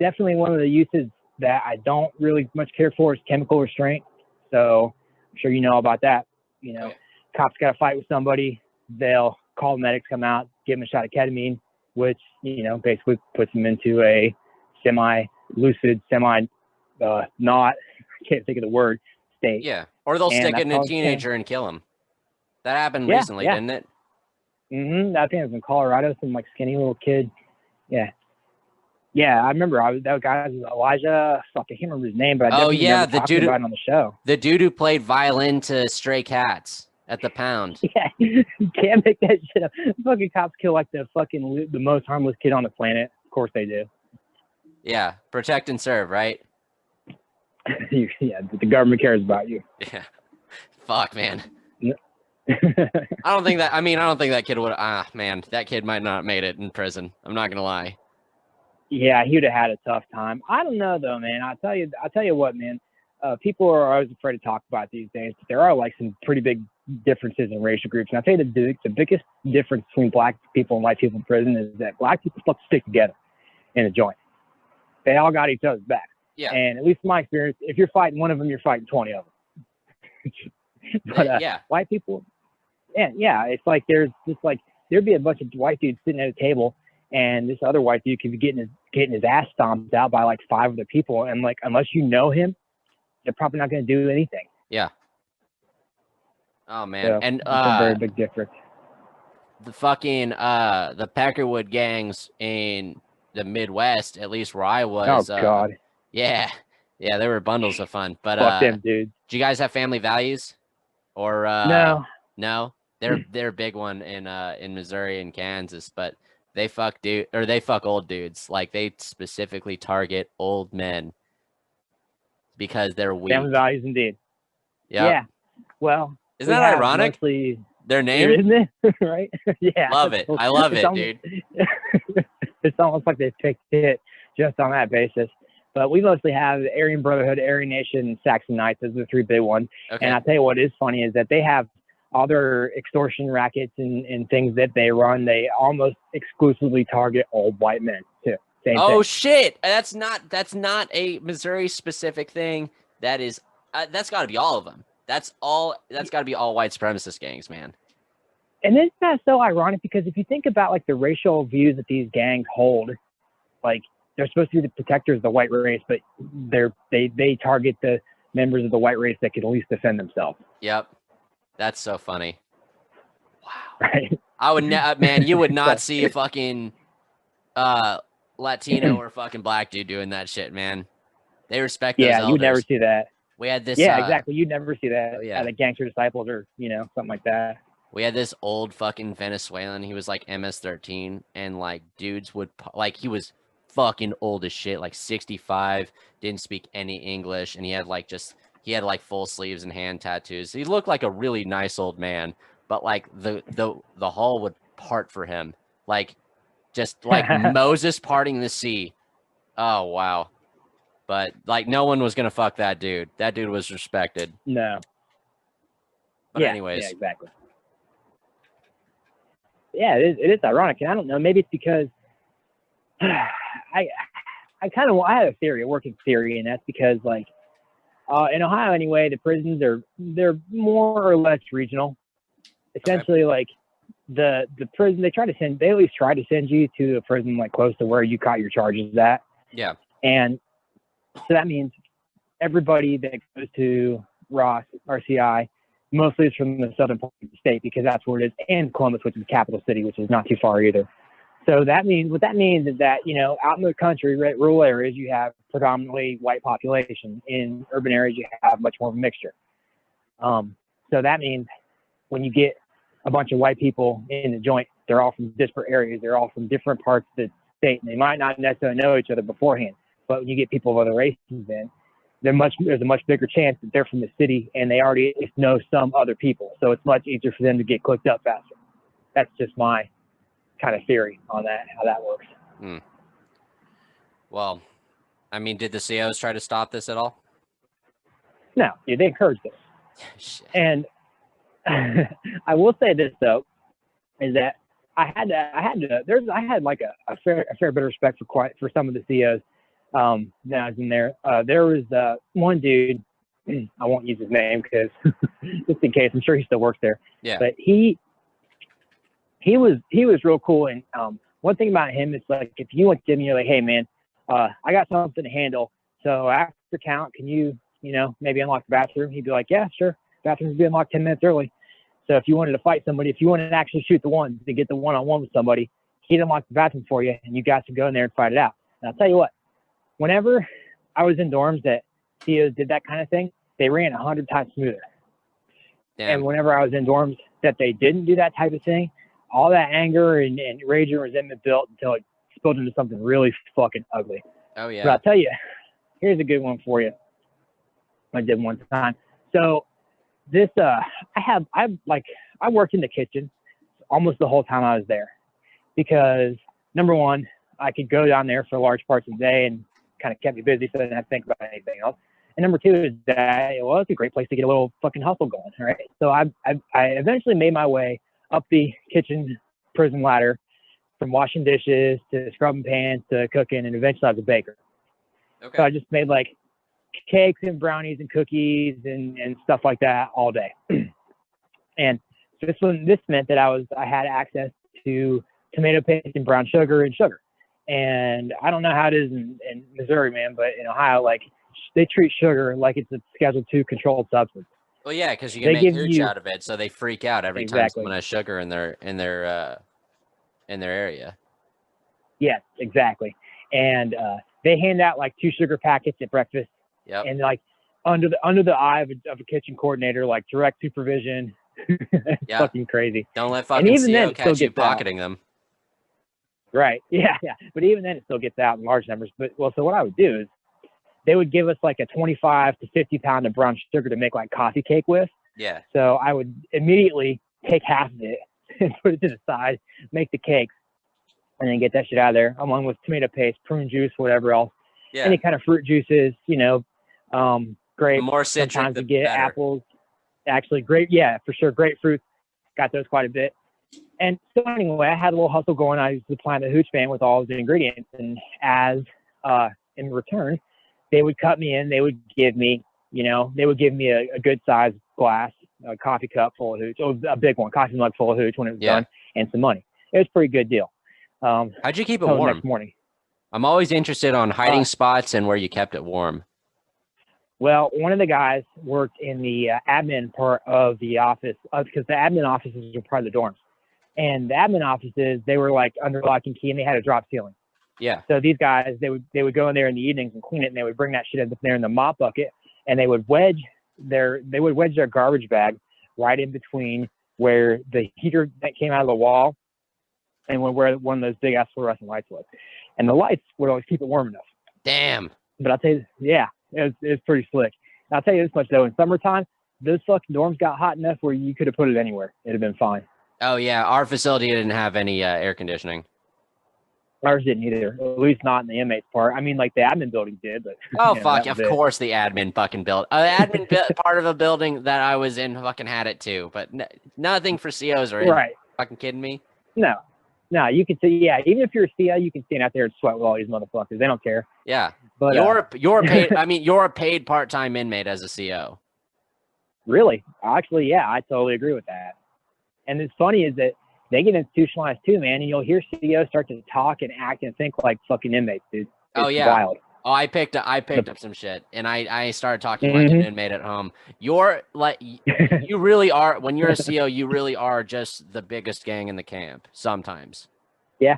definitely one of the uses that I don't really much care for is chemical restraint. So I'm sure you know about that. Cops got to fight with somebody. They'll call the medics, come out, give them a shot of ketamine, which, basically puts them into a semi-lucid, not, I can't think of the word, state. Yeah. Or they'll stick it in a teenager and kill him. That happened recently, didn't it? I think it was in Colorado, some skinny little kid. Yeah. Yeah, I remember that guy was Elijah. Fuck, I can't remember his name, but I definitely remember talking about it on the show. The dude who played violin to stray cats at the Pound. Yeah, you can't make that shit up. Fucking cops kill the most harmless kid on the planet. Of course they do. Yeah, protect and serve, right? Yeah, the government cares about you. Yeah. Fuck, man. I don't think that kid would. Man, that kid might not have made it in prison. I'm not gonna lie. Yeah, he would have had a tough time. I don't know though, man. I'll tell you what, man. People are always afraid to talk about these days, but there are some pretty big differences in racial groups. And I tell you the biggest difference between black people and white people in prison is that black people fucking stick together in a joint. They all got each other's back. Yeah. And at least in my experience, if you're fighting one of them, you're fighting 20 of them. But white people, it's like there's just there'd be a bunch of white dudes sitting at a table, and this other white dude could be getting his ass stomped out by 5 other people, and unless you know him, they're probably not going to do anything. Yeah. Oh man, so, and it's a very big difference. The fucking the Peckerwood gangs in the Midwest, at least where I was. Oh God. Yeah, they were bundles of fun. But fuck them dudes. Do you guys have family values? Or no, they're a big one in Missouri and Kansas, but they fuck old dudes. They specifically target old men because they're weak. Family values indeed. Yep. Yeah. Well, isn't that ironic? Mostly, their name, isn't it? Right? Yeah. Love it. I love it, dude. It's almost like they picked it just on that basis. But we mostly have the Aryan Brotherhood, Aryan Nation, and Saxon Knights as the 3 big ones. Okay. And I'll tell you what is funny is that they have other extortion rackets and things that they run. They almost exclusively target old white men too. Same thing. Shit! That's not a Missouri specific thing. That is that's got to be all of them. That's got to be all white supremacist gangs, man. And isn't that so ironic? Because if you think about the racial views that these gangs hold, they're supposed to be the protectors of the white race, but they target the members of the white race that can at least defend themselves. Yep. That's so funny. Wow. Right. I would man, you would not see a fucking Latino or fucking black dude doing that shit, man. They respect those elders. You'd never see that. We had this exactly. You'd never see that at a Gangster Disciples or, something like that. We had this old fucking Venezuelan. He was MS-13, and dudes would he was fucking old as shit, 65, didn't speak any English, and he had he had full sleeves and hand tattoos. He looked like a really nice old man, but the hall would part for him, just Moses parting the sea. Oh wow. But no one was gonna fuck that dude. That dude was respected. No. But anyways. Yeah, exactly. Yeah, it is ironic, and I don't know. Maybe it's because I had a theory, a working theory, and that's because in Ohio anyway, the prisons they're more or less regional. Essentially, the prison they at least try to send you to a prison close to where you caught your charges at. Yeah. And so that means everybody that goes to Ross, RCI, mostly is from the southern part of the state because that's where it is, and Columbus, which is the capital city, which is not too far either. So what that means is that, out in the country, right, rural areas, you have predominantly white population. In urban areas, you have much more of a mixture. So that means when you get a bunch of white people in the joint, they're all from disparate areas. They're all from different parts of the state, and they might not necessarily know each other beforehand. But when you get people of other races in, there's a much bigger chance that they're from the city and they already at least know some other people. So it's much easier for them to get clicked up faster. That's just my kind of theory on that, how that works. Well, I mean, did the COs try to stop this at all? No, they encouraged it. Shit. And I will say this though, is that I had like a fair bit of respect for some of the COs that I was in there. There was one dude, I won't use his name because just in case, I'm sure he still works there. Yeah. But he was real cool. And one thing about him is like, if you went to him, you're like, hey man, I got something to handle. So after count, can you maybe unlock the bathroom? He'd be like, yeah, sure. Bathroom's will be unlocked 10 minutes early. So if you wanted to fight somebody, if you wanted to actually shoot the one to get the one-on-one with somebody, he'd unlock the bathroom for you, and you guys could go in there and fight it out. And I'll tell you what, whenever I was in dorms that COs did that kind of thing, they ran 100 times smoother. Damn. And whenever I was in dorms that they didn't do that type of thing, all that anger and rage and resentment built until it spilled into something really fucking ugly. Oh yeah. But I'll tell you, here's a good one for you. I did one time. So this, I worked in the kitchen almost the whole time I was there because number one, I could go down there for large parts of the day and kind of kept me busy so I didn't have to think about anything else. And number two is that, well, it's a great place to get a little fucking hustle going, right? So I eventually made my way up the kitchen prison ladder from washing dishes to scrubbing pans to cooking, and eventually I was a baker. Okay. So I just made like cakes and brownies and cookies and stuff like that all day. And this meant that I had access to tomato paste and brown sugar and sugar. And I don't know how it is in Missouri, man, but in Ohio, like they treat sugar like it's a Schedule II controlled substance. Well, yeah, because you can make hooch out of it, so they freak out every time someone has sugar in their area. Yes, exactly. And they hand out like 2 sugar packets at breakfast. Yep. And like under the eye of a kitchen coordinator, like direct supervision. Yeah. Fucking crazy. Don't let fucking CO catch you pocketing them. Right. Yeah. But even then, it still gets out in large numbers. So what I would do is they would give us like a 25 to 50 pound of brown sugar to make like coffee cake with. Yeah. So I would immediately take half of it and put it to the side, make the cakes, and then get that shit out of there, along with tomato paste, prune juice, whatever else. Yeah. Any kind of fruit juices, grapes. The more citric, sometimes the you get better. apples. Actually, grape, yeah, for sure. Grapefruit, got those quite a bit. And so anyway, I had a little hustle going. I was supplying the hooch fan with all of the ingredients, and as in return, they would cut me in. They would give me, a good sized glass, a coffee cup full of hooch, or a big one, coffee mug full of hooch when it was done, and some money. It was a pretty good deal. How'd you keep it warm? Next morning. I'm always interested on hiding spots and where you kept it warm. Well, one of the guys worked in the admin part of the office because the admin offices are part of the dorms. And the admin offices, they were like under lock and key, and they had a drop ceiling. Yeah. So these guys, they would go in there in the evenings and clean it, and they would bring that shit in there in the mop bucket, and they would wedge their garbage bag right in between where the heater that came out of the wall and where one of those big ass fluorescent lights was. And the lights would always keep it warm enough. Damn. But I'll tell you, yeah, it was pretty slick. And I'll tell you this much though, in summertime, those fucking dorms got hot enough where you could have put it anywhere. It'd have been fine. Oh yeah, our facility didn't have any air conditioning. Ours didn't either, at least not in the inmates part. I mean, like the admin building did, but Fuck, of course the admin fucking built. Admin part of a building that I was in fucking had it too, but nothing for COs or anything. Right. Fucking kidding me? No, you can see, yeah, even if you're a CO, you can stand out there and sweat with all these motherfuckers. They don't care. Yeah. But you're paid. I mean, you're a paid part-time inmate as a CO. Really? Actually, yeah, I totally agree with that. And it's funny is that they get institutionalized too, man. And you'll hear CEOs start to talk and act and think like fucking inmates, dude. It's wild. Oh, I picked up some shit, and I started talking like an inmate at home. You're like, you really are. When you're a CO, you really are just the biggest gang in the camp. Sometimes. Yeah,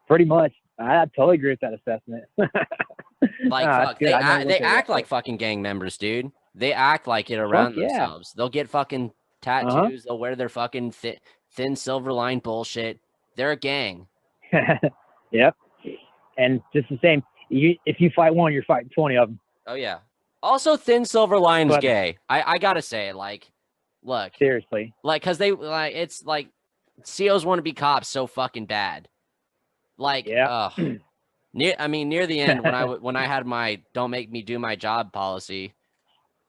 Pretty much. I totally agree with that assessment. Like, fuck, they act like fucking gang members, dude. They act like it around themselves. They'll get fucking tattoos. They'll wear their fucking thin silver line bullshit. They're a gang. Yep. And just the same. If you fight one, you're fighting 20 of them. Oh yeah. Also, thin silver line's gay. I gotta say, like, look, seriously, like, cause they like it's like COs want to be cops so fucking bad. Like, yeah. Near the end when I had my "don't make me do my job" policy,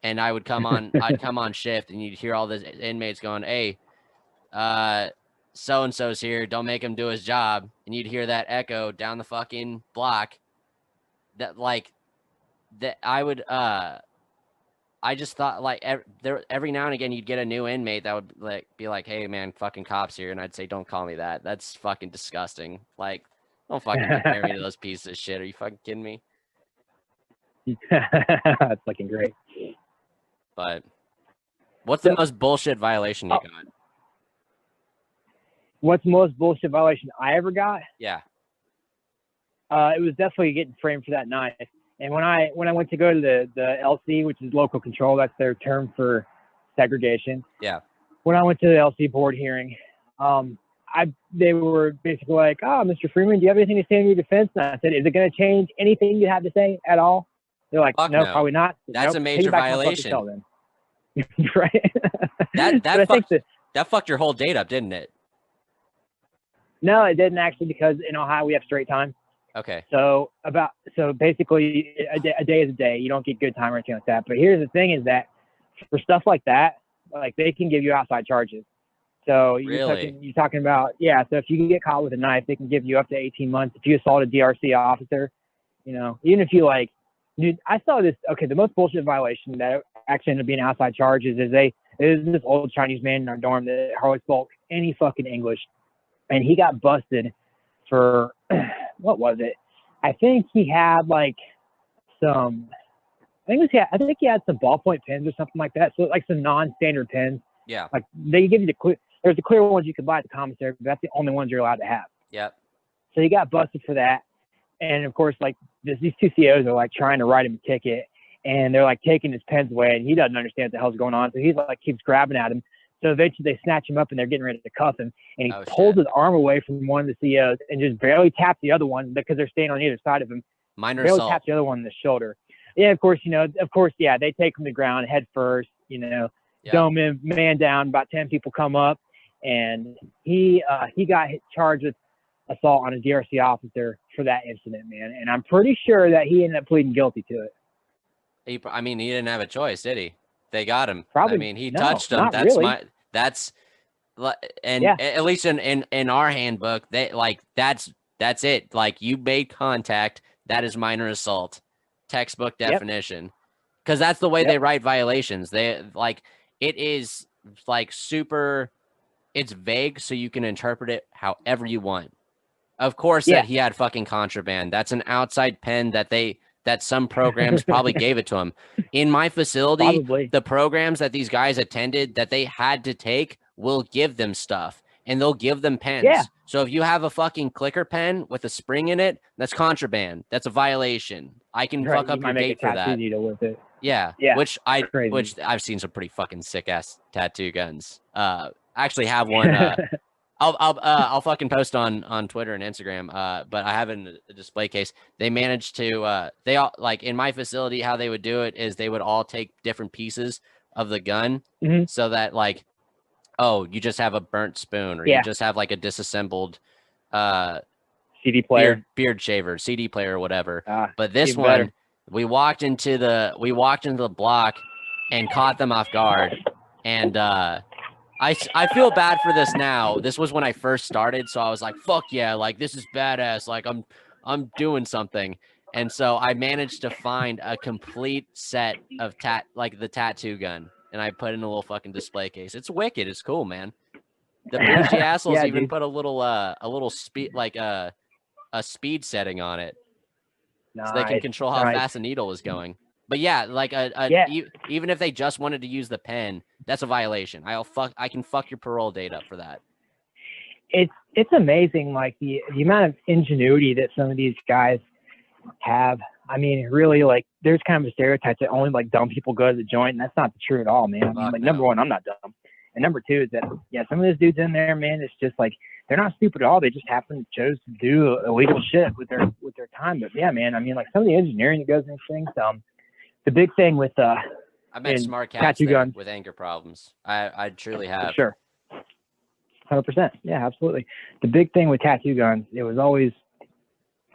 and I'd come on shift, and you'd hear all the inmates going, "Hey, so and so's here. Don't make him do his job," and you'd hear that echo down the fucking block. I would I just thought, like, every now and again you'd get a new inmate that would like be like, "Hey man, fucking cops here," and I'd say, "Don't call me that. That's fucking disgusting." Like, don't fucking compare me to those pieces of shit. Are you fucking kidding me? That's fucking great. But what's the most bullshit violation you got? What's the most bullshit violation I ever got? Yeah. It was definitely getting framed for that knife. And when I went to go to the LC, which is local control, that's their term for segregation. Yeah. When I went to the LC board hearing, they were basically like, "Oh, Mr. Freeman, do you have anything to say in your defense?" And I said, "Is it going to change anything you have to say at all?" They're like, Fuck no, no, probably not. That's a major violation. Right. That fucked your whole date up, didn't it? No, it didn't actually, because in Ohio we have straight time. Okay. So basically a day is a day. You don't get good time or anything like that. But here's the thing: is that for stuff like that, like, they can give you outside charges. So really? you're talking about, yeah. So if you get caught with a knife, they can give you up to 18 months. If you assault a DRC officer, even if you like, dude, I saw this. Okay, the most bullshit violation that actually ended up being outside charges is this old Chinese man in our dorm that hardly spoke any fucking English, and he got busted for what was it? I think he had like some. I think he had some ballpoint pens or something like that. So like some non-standard pens. Yeah. Like, they give you the clear. There's the clear ones you can buy at the commissary, but that's the only ones you're allowed to have. Yep. So he got busted for that. And of course, like, these two COs are like trying to write him a ticket, and they're like taking his pens away, and he doesn't understand what the hell's going on. So he's like keeps grabbing at him. So eventually they snatch him up, and they're getting ready to cuff him. And he pulls his arm away from one of the COs and just barely taps the other one, because they're staying on either side of him. Minor barely assault. Taps the other one in the shoulder. Yeah, of course, yeah, they take him to the ground head first, dome him, man down. About 10 people come up, and he got charged with assault on a DRC officer for that incident, man. And I'm pretty sure that he ended up pleading guilty to it. He didn't have a choice, did he? They got him. Probably. He touched him. At least in our handbook, that's it. Like, you made contact, that is minor assault. Textbook definition. Because that's the way they write violations. They it is like super, it's vague, so you can interpret it however you want. Of course, that he had fucking contraband. That's an outside pen that some programs probably gave it to him. In my facility, the programs that these guys attended that they had to take will give them stuff, and they'll give them pens. Yeah. So if you have a fucking clicker pen with a spring in it, that's contraband. That's a violation. I can fuck up your date for that. With it. Yeah. Which I've seen some pretty fucking sick ass tattoo guns. I actually have one. I'll fucking post on Twitter and Instagram. But I have it in a display case. They managed to they all, like, in my facility, how they would do it is they would all take different pieces of the gun, so that, like, oh, you just have a burnt spoon, or you just have like a disassembled CD player, beard shaver, CD player, or whatever. But this one, we walked into the block and caught them off guard, and I feel bad for this now. This was when I first started, so I was like, fuck yeah, like, this is badass, like, I'm doing something. And so I managed to find a complete set of the tattoo gun, and I put in a little fucking display case. It's wicked. It's cool, man. The bougie assholes even put a little speed, like a speed setting on it, so they can control how fast the needle is going. But yeah, like even if they just wanted to use the pen, that's a violation. I can fuck your parole date up for that. it's amazing, like the amount of ingenuity that some of these guys have. I mean, really, like there's kind of a stereotype that only like dumb people go to the joint, and that's not true at all, man. I mean, Fuck like no. number one, I'm not dumb, and number two is that some of those dudes in there, man, it's just like they're not stupid at all. They just happen to chose to do illegal shit with their time. But yeah, man, I mean, like some of the engineering that goes into things. The big thing with I met in smart cats tattoo there guns. with anger problems. I truly have. For sure. 100%. Yeah, absolutely. The big thing with tattoo guns, it was always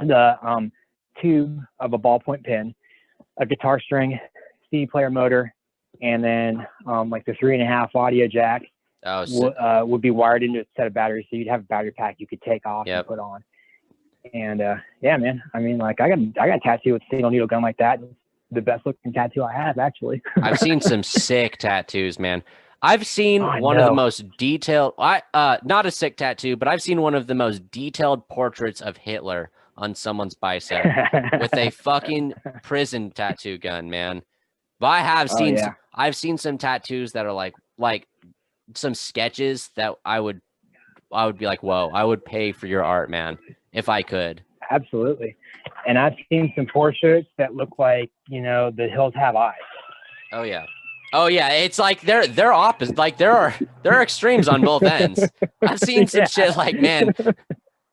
the tube of a ballpoint pen, a guitar string, CD player motor, and then like the 3.5 audio jack would be wired into a set of batteries. So you'd have a battery pack you could take off and put on. And yeah, man, I mean, like I got a tattoo with a single needle gun like that. It's the best looking tattoo I have, actually. I've seen some sick tattoos, man. I've seen one of the most detailed, not a sick tattoo, but I've seen one of the most detailed portraits of Hitler on someone's bicep with a fucking prison tattoo gun, man. But I have seen, I've seen some tattoos that are like some sketches that I would be like, whoa, I would pay for your art, man, if I could. Absolutely. And I've seen some portraits that look like, the hills have eyes. Oh yeah. Oh yeah, it's like they're opposite. Like there are extremes on both ends. I've seen some shit like, man,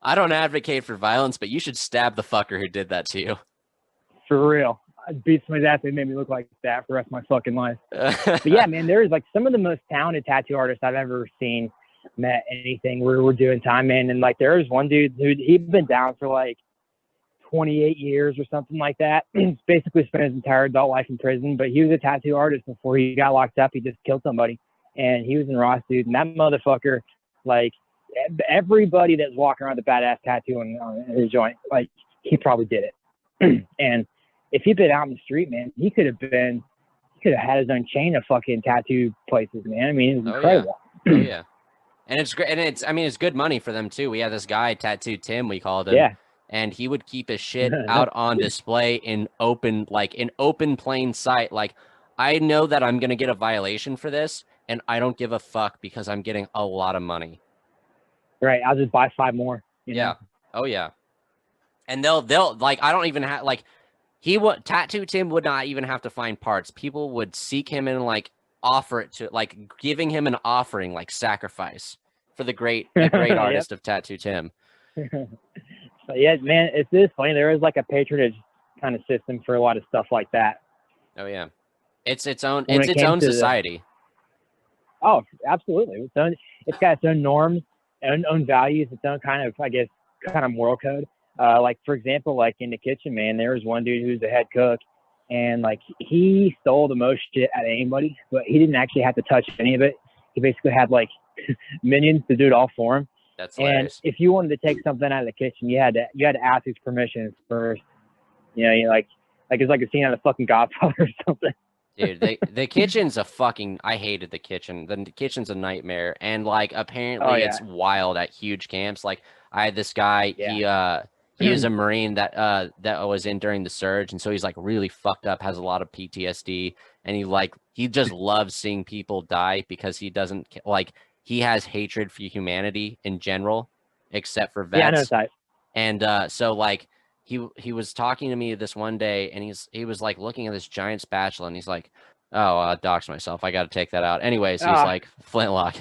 I don't advocate for violence, but you should stab the fucker who did that to you. For real. I'd beat somebody's ass. They made me look like that for the rest of my fucking life. But yeah, man, there's like some of the most talented tattoo artists I've ever seen met anything. We're doing time, man. And like there was one dude he'd been down for like 28 years or something like that. He's basically spent his entire adult life in prison, but he was a tattoo artist before he got locked up. He just killed somebody, and he was in Ross, dude. And that motherfucker, like everybody that's walking around with a badass tattoo on his joint, like he probably did it. And if he'd been out in the street, man, he could have had his own chain of fucking tattoo places, man. I mean, it was incredible. Yeah. Oh yeah. And it's great. And it's good money for them too. We had this guy, Tattoo Tim, we called him. Yeah. And he would keep his shit out on display in open plain sight. Like, I know that I'm going to get a violation for this, and I don't give a fuck because I'm getting a lot of money. Right. I'll just buy 5 more. Yeah. Know? Oh, yeah. And they'll like, I don't even have, like, Tattoo Tim would not even have to find parts. People would seek him and, like, offer it to, like, giving him an offering, like, sacrifice for the great artist of Tattoo Tim. But yeah, man, it's funny. There is like a patronage kind of system for a lot of stuff like that. Oh yeah, it's its own society. Oh, absolutely. It's got its own norms, own values, its own kind of, I guess, kind of moral code. Like for example, like in the kitchen, man, there was one dude who's the head cook, and like he stole the most shit out of anybody, but he didn't actually have to touch any of it. He basically had like minions to do it all for him. That's and hilarious. If you wanted to take something out of the kitchen, you had to ask his permission first. You like it's like a scene out of fucking Godfather or something. Dude, the kitchen's a fucking. I hated the kitchen. The kitchen's a nightmare, and like apparently it's wild at huge camps. Like I had this guy. Yeah. He was a Marine that was in during the surge, and so he's like really fucked up, has a lot of PTSD, and he just loves seeing people die because he doesn't like. He has hatred for humanity in general, except for vets. Yeah, I know type. And so like he was talking to me this one day, and he was like looking at this giant spatula, and he's like, "Oh, I doxed myself. I got to take that out." Anyways, he's like, "Flintlock,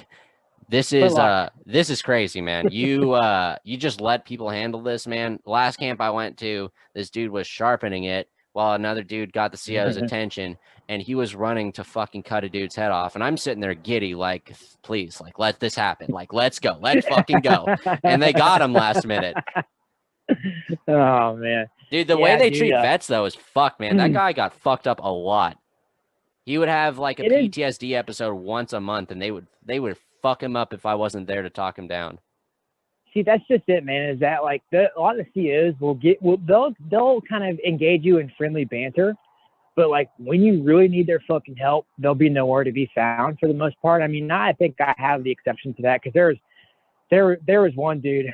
this is crazy, man. You just let people handle this, man. Last camp I went to, this dude was sharpening it while another dude got the CO's attention, and he was running to fucking cut a dude's head off. And I'm sitting there giddy, like, please, like, let this happen. Like, let's go. Let's fucking go. And they got him last minute. Oh, man. Dude, the way they treat vets, though, is fucked, man. That guy got fucked up a lot. He would have, like, a PTSD episode once a month, and they would fuck him up if I wasn't there to talk him down. See, that's just it, man. Is that like a lot of the COs they'll kind of engage you in friendly banter, but like when you really need their fucking help, they'll be nowhere to be found for the most part. I mean, now I think I have the exception to that because there was one dude,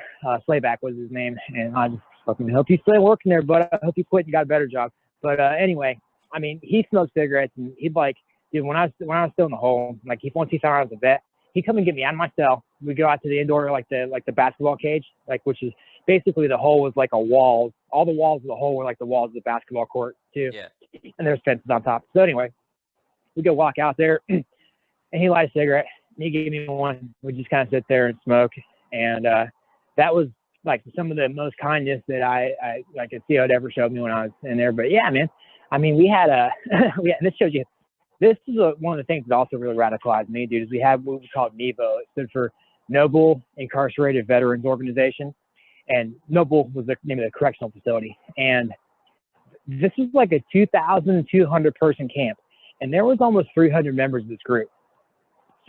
Slayback was his name, and I just fucking hope you still working there, but I hope you quit and got a better job. But anyway, I mean, he smoked cigarettes, and he'd like, dude, when I was still in the hole, like once he found out I was a vet, he'd come and get me out of my cell. We go out to the indoor, like the basketball cage, like, which is basically the hole was like a wall. All the walls of the hole were like the walls of the basketball court too. Yeah. And there's fences on top. So anyway, we go walk out there and he lights a cigarette and he gave me one. We just kind of sit there and smoke. And that was like some of the most kindness that I could see I'd ever showed me when I was in there. But yeah, man, I mean, we had and this shows you, this is one of the things that also really radicalized me, dude, is we had what we called NEVO. It stood for Noble Incarcerated Veterans Organization. And Noble was the name of the correctional facility. And this is like a 2,200 person camp. And there was almost 300 members of this group.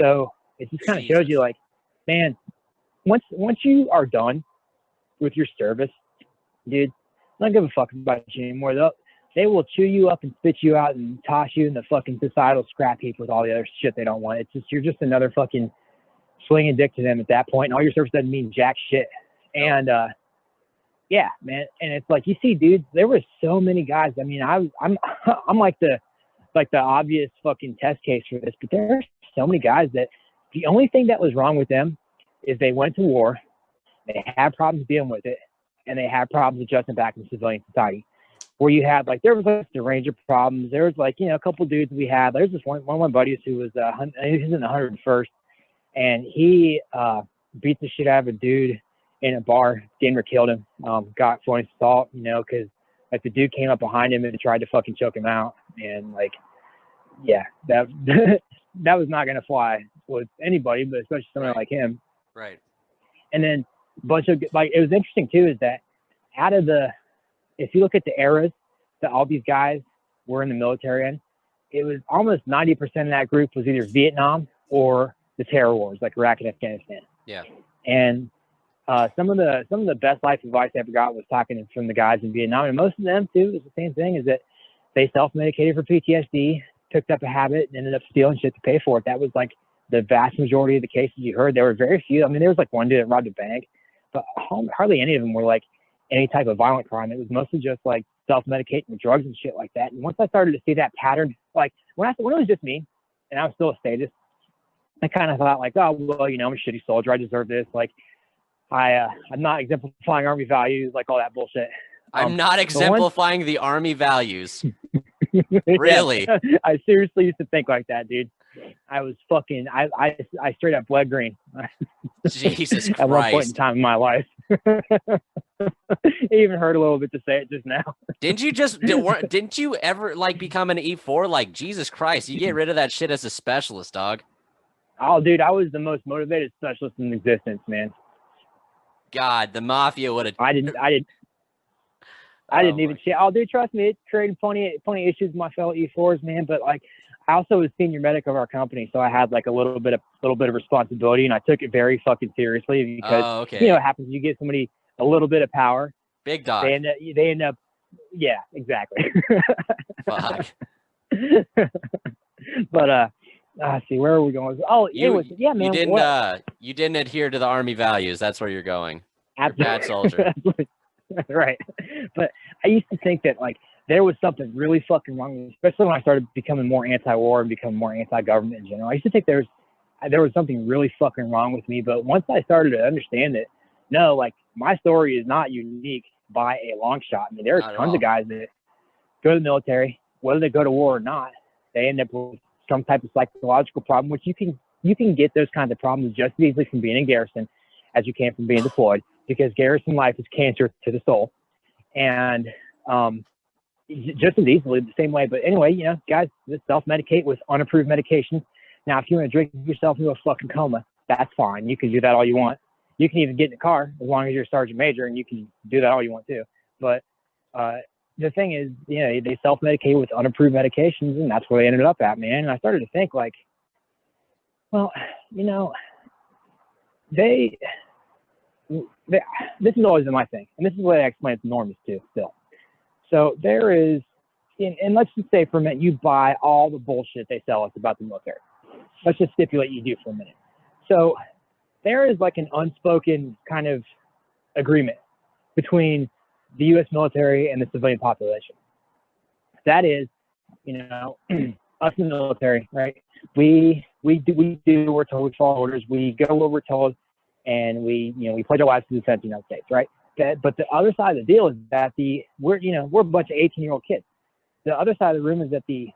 So it just kind of shows you, like, man, once you are done with your service, dude, I don't give a fuck about you anymore. They will chew you up and spit you out and toss you in the fucking societal scrap heap with all the other shit they don't want. It's just, you're just another fucking swinging dick to them at that point. And all your service doesn't mean jack shit. And yeah, man. And it's like, you see, dudes, there were so many guys. I mean, I'm like the obvious fucking test case for this, but there are so many guys that the only thing that was wrong with them is they went to war, they had problems dealing with it, and they had problems adjusting back into civilian society. Where you had, like, there was like the range of problems. There was, like, you know, a couple dudes we had. There's this one of my buddies who was he was in the 101st, and he beat the shit out of a dude in a bar. Damn near killed him. Got felony assault, you know, because like the dude came up behind him and tried to fucking choke him out, and like, yeah, that that was not gonna fly with anybody, but especially someone like him. Right. And then a bunch of, like, it was interesting too, is that out of if you look at the eras that all these guys were in the military in, it was almost 90% of that group was either Vietnam or the terror wars, like Iraq and Afghanistan. Yeah. And some of the best life advice I ever got was talking from the guys in Vietnam, and most of them too is the same thing: is that they self-medicated for PTSD, picked up a habit, and ended up stealing shit to pay for it. That was like the vast majority of the cases you heard. There were very few. I mean, there was like one dude that robbed a bank, but hardly any of them were like any type of violent crime. It was mostly just like self-medicating with drugs and shit like that. And once I started to see that pattern, like when it was just me and I was still a statist, I kind of thought like, oh, well, you know, I'm a shitty soldier. I deserve this. Like, I'm not exemplifying Army values, like all that bullshit. I'm not exemplifying the Army values. Really? Yeah, I seriously used to think like that, dude. I was fucking, I straight up bled green. Jesus Christ. At one point in time in my life. It even hurt a little bit to say it just now. Didn't you ever like become an E4? Like, Jesus Christ, you get rid of that shit as a specialist, dog. Oh, dude, I was the most motivated specialist in existence, man. God, the mafia would have. I didn't even shit. Oh, dude, trust me, it created plenty of issues with my fellow E4s, man. But like, I also was senior medic of our company, so I had like a little bit of responsibility, and I took it very fucking seriously because you know what happens. You give somebody a little bit of power, big dog. They end up, yeah, exactly. Fuck. But see, where are we going? Oh, yeah, man. You didn't adhere to the Army values. That's where you're going. Absolutely. You're a bad soldier. Right. But I used to think that like there was something really fucking wrong with me, especially when I started becoming more anti-war and becoming more anti-government in general. I used to think there was something really fucking wrong with me. But once I started to understand that, no, like my story is not unique by a long shot. I mean, there are tons of guys that go to the military, whether they go to war or not, they end up with some type of psychological problem, which you can get those kinds of problems just as easily from being in garrison as you can from being deployed, because garrison life is cancer to the soul. And just as easily the same way. But anyway, you know, guys, just self-medicate with unapproved medications. Now, if you want to drink yourself into a fucking coma, that's fine. You can do that all you want. You can even get in the car as long as you're a sergeant major, and you can do that all you want too. But the thing is, you know, they self-medicate with unapproved medications, and that's where they ended up at, man. And I started to think like, well, you know, this has always been my thing, and this is the way I explain it to normies too, still. So there is, and let's just say for a minute, you buy all the bullshit they sell us about the military. Let's just stipulate you do for a minute. So there is like an unspoken kind of agreement between the U.S. military and the civilian population. That is, you know, Us in the military, right? We do. We're told we follow orders. We go where we're told, and we pledge our lives to defend the United States, right? But the other side of the deal is that we're a bunch of 18-year-old kids. The other side of the room is that the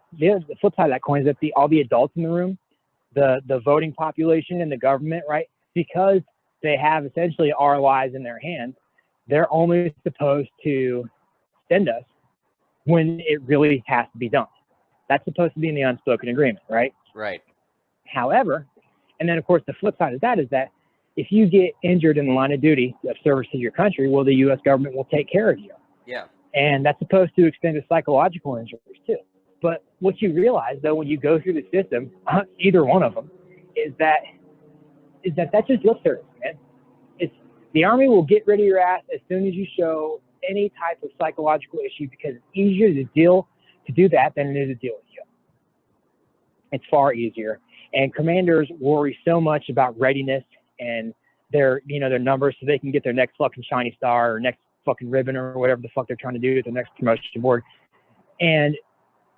flip side of that coin is that all the adults in the room, the voting population and the government, right? Because they have essentially our lives in their hands, they're only supposed to send us when it really has to be done. That's supposed to be in the unspoken agreement, right? Right. However, and then of course the flip side of that is that if you get injured in the line of duty of service to your country, well, the U.S. government will take care of you. Yeah. And that's supposed to extend to psychological injuries too. But what you realize though, when you go through the system, either one of them, is that that's just lip service, man. It's the Army will get rid of your ass as soon as you show any type of psychological issue, because it's easier to do that than it is to deal with you. It's far easier. And commanders worry so much about readiness and their numbers so they can get their next fucking shiny star or next fucking ribbon or whatever the fuck they're trying to do at the next promotion board. And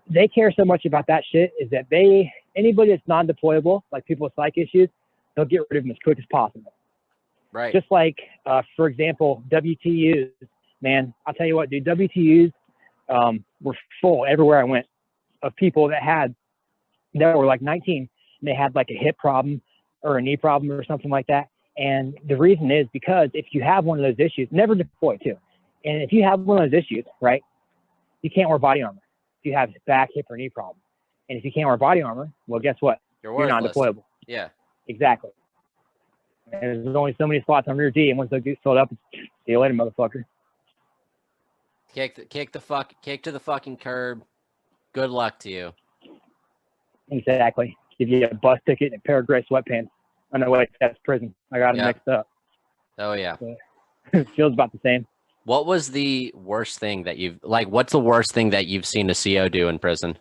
they care so much about that shit is that anybody that's non-deployable, like people with psych issues, they'll get rid of them as quick as possible. Right. Just like, for example, WTUs, man, I'll tell you what, dude, WTUs were full everywhere I went of people that were like 19 and they had like a hip problem or a knee problem or something like that. And the reason is because if you have one of those issues, never deploy too. And if you have one of those issues, right, you can't wear body armor if you have back, hip, or knee problem. And if you can't wear body armor, well, guess what? You're not deployable. Yeah. Exactly. And there's only so many slots on rear D, and once those get filled up, see you later, motherfucker. Kick to the fucking curb. Good luck to you. Exactly. Give you a bus ticket and a pair of gray sweatpants. Oh, no, wait, that's prison. I got them mixed up. Oh, yeah. It feels about the same. What was the worst thing that what's the worst thing that you've seen a CO do in prison?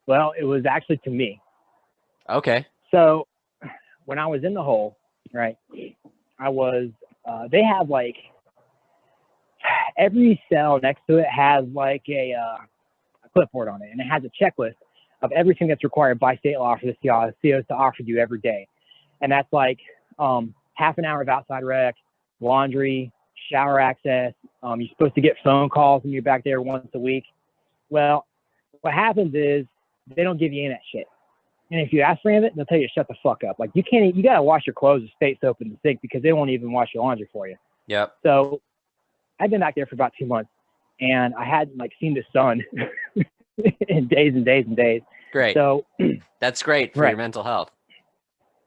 Well, it was actually to me. Okay. So when I was in the hole, right, I was, they have like, every cell next to it has like a clipboard on it, and it has a checklist of everything that's required by state law for the COs to offer you every day. And that's like half an hour of outside rec, laundry, shower access. You're supposed to get phone calls when you're back there once a week. Well, what happens is they don't give you any of that shit. And if you ask for any of it, they'll tell you to shut the fuck up. Like you got to wash your clothes with state soap in the sink because they won't even wash your laundry for you. Yep. So I've been back there for about 2 months, and I hadn't like seen the sun in days and days and days. Great. So that's great for your mental health.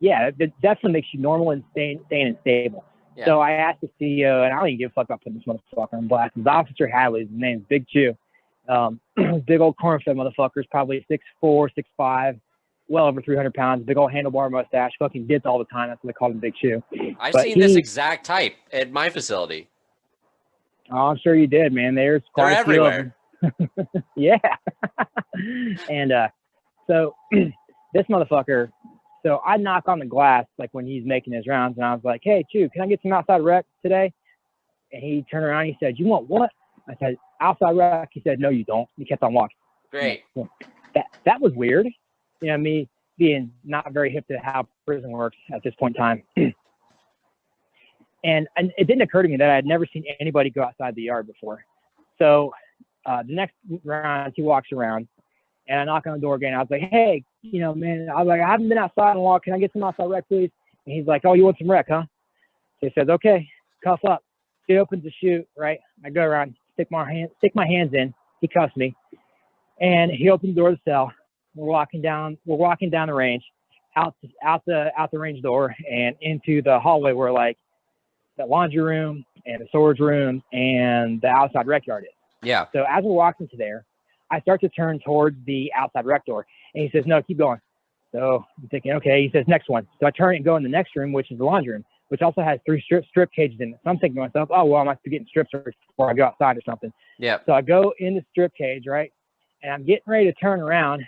Yeah, it definitely makes you normal and sane and stable. Yeah. So I asked the CEO, and I don't even give a fuck about putting this motherfucker on blast. His Officer Hadley, his name's Big Chew. Big old corn-fed motherfucker's probably 6'4", 6'5", well over 300 pounds, big old handlebar mustache, fucking dips all the time. That's what they call him, Big Chew. I've seen this exact type at my facility. Oh, I'm sure you did, man. They're everywhere. Yeah. And so this motherfucker, so I knock on the glass like when he's making his rounds, and I was like, "Hey, Chew, can I get some outside rec today?" And he turned around and he said, "You want what?" I said, "Outside rec." He said, "No, you don't." He kept on walking. Great. That was weird. You know, me being not very hip to how prison works at this point in time. And it didn't occur to me that I had never seen anybody go outside the yard before. So the next round, he walks around, and I knock on the door again. I was like, "Hey, you know, man," I was like, "I haven't been outside in a while. Can I get some outside rec, please?" And he's like, "Oh, you want some rec, huh?" So he says, "Okay, cuff up." He opens the chute, right? I go around, stick my hands in. He cuffs me, and he opens the door of the cell. We're walking down the range, out the range door, and into the hallway where like the laundry room and the storage room and the outside rec yard is. Yeah. So as we're walking to there, I start to turn towards the outside rec door, and he says, "No, keep going." So I'm thinking, okay. He says, "Next one." So I turn and go in the next room, which is the laundry room, which also has 3 strip cages in it. So I'm thinking to myself, "Oh, well, I must be getting strip searched before I go outside or something." Yeah. So I go in the strip cage, right? And I'm getting ready to turn around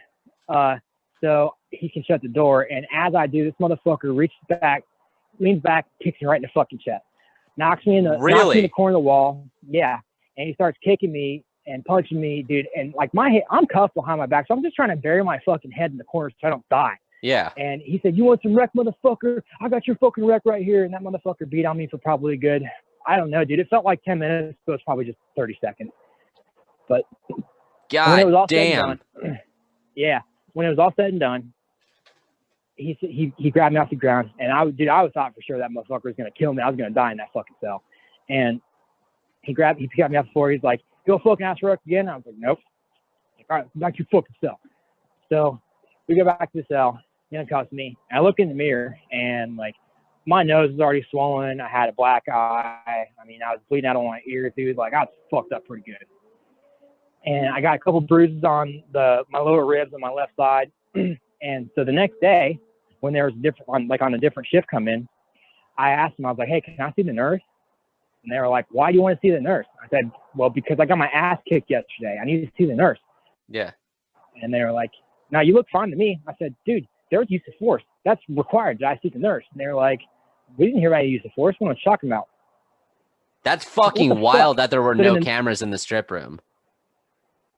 so he can shut the door. And as I do, this motherfucker reaches back, leans back, kicks me right in the fucking chest. Knocks me in the corner of the wall. Yeah. And he starts kicking me and punching me, dude. And like I'm cuffed behind my back, so I'm just trying to bury my fucking head in the corner so I don't die. Yeah. And he said, "You want some wreck, motherfucker? I got your fucking wreck right here." And that motherfucker beat on me for probably a good, I don't know, dude. It felt like 10 minutes, but it was probably just 30 seconds. But when it was all said and done, yeah, when it was all said and done, he grabbed me off the ground, and I was thought for sure that motherfucker was gonna kill me. I was gonna die in that fucking cell. And he got me off the floor. He's like, "Go fucking ask for wreck again." I was like, "Nope." He's like, "All right, back to your fucking cell." So we go back to the cell. He handcuffs me. And I look in the mirror, and like my nose was already swollen. I had a black eye. I mean, I was bleeding out of my ear, dude. Like I was fucked up pretty good. And I got a couple bruises on my lower ribs on my left side. And so the next day, when there was on a different shift come in, I asked them, I was like, "Hey, can I see the nurse?" And they were like, "Why do you want to see the nurse?" I said, "Well, because I got my ass kicked yesterday. I need to see the nurse." Yeah. And they were like, "Now you look fine to me." I said, "Dude, there was use of force. That's required. Did I see the nurse?" And they were like, "We didn't hear about use of force. What are you talking about?" That's fucking wild that there were So no then cameras in the strip room.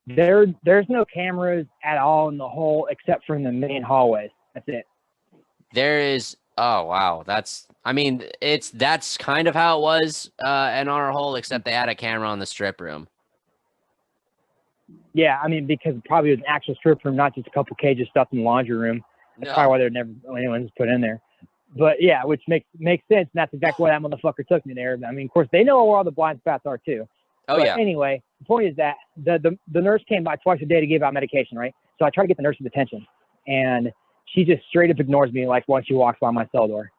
There's no cameras at all in the hole except for in the main hallways. That's it. There is. Oh wow, that's kind of how it was in our hole, except they had a camera on the strip room. Yeah, I mean, because probably it was an actual strip room, not just a couple cages stuffed in the laundry room. That's probably why they're never anyone's put in there. But yeah, which makes sense, and that's exactly why that motherfucker took me there. I mean, of course, they know where all the blind spots are too. Oh but yeah. Anyway, the point is that the nurse came by twice a day to give out medication, right? So I try to get the nurse's attention, and she just straight up ignores me like once she walks by my cell door.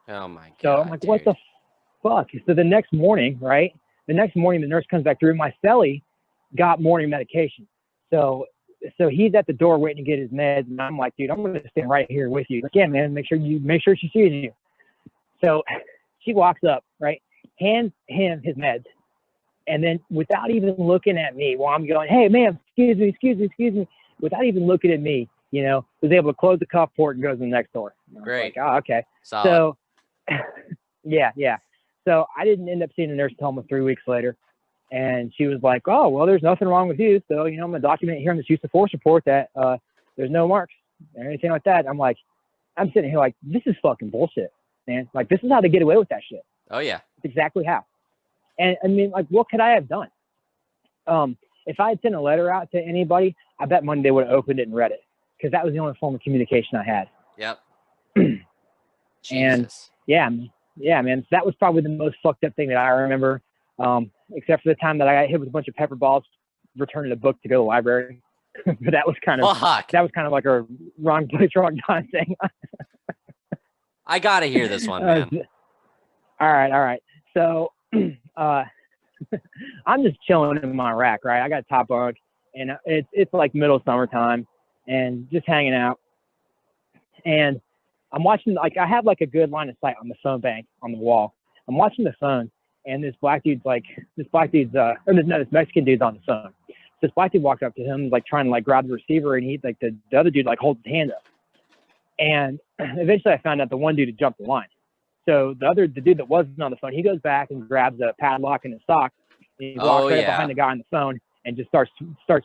Oh my god. So I'm like, dude. what the fuck? So the next morning, right? The next morning, the nurse comes back through. My cellie got morning medication. So he's at the door waiting to get his meds, and I'm like, dude, I'm gonna stand right here with you. Like, yeah, man, make sure she sees you. So she walks up, right, hands him his meds, and then without even looking at me, while I'm going, "Hey, ma'am, excuse me," without even looking at me, was able to close the cuff port and goes to the next door. Great. Like, oh, okay. Solid. So, yeah. So I didn't end up seeing the nurse until almost 3 weeks later. And she was like, "Oh, well, there's nothing wrong with you. So, I'm going to document here in this use of force report that there's no marks or anything like that." I'm sitting here like, this is fucking bullshit, man. Like, this is how they get away with that shit. Oh, yeah. It's exactly how. And I mean, like, what could I have done? If I had sent a letter out to anybody, I bet money they would have opened it and read it, because that was the only form of communication I had. Yep. And Jesus. yeah, man, so that was probably the most fucked up thing that I remember, except for the time that I got hit with a bunch of pepper balls returning a book to go to the library. But that was kind of like a wrong place, wrong time thing. I gotta hear this one, man. All right. So I'm just chilling in my rack, right? I got a top bunk, and it's like middle summertime, and just hanging out. And I'm watching, like, I have like a good line of sight on the phone bank on the wall. I'm watching the phone, and this Mexican dude's on the phone. This black dude walked up to him, like, trying to like grab the receiver, and he, like, the other dude, like, holds his hand up. And eventually I found out the one dude had jumped the line. So the dude that wasn't on the phone, he goes back and grabs a padlock in his sock. And he walks right behind the guy on the phone and just starts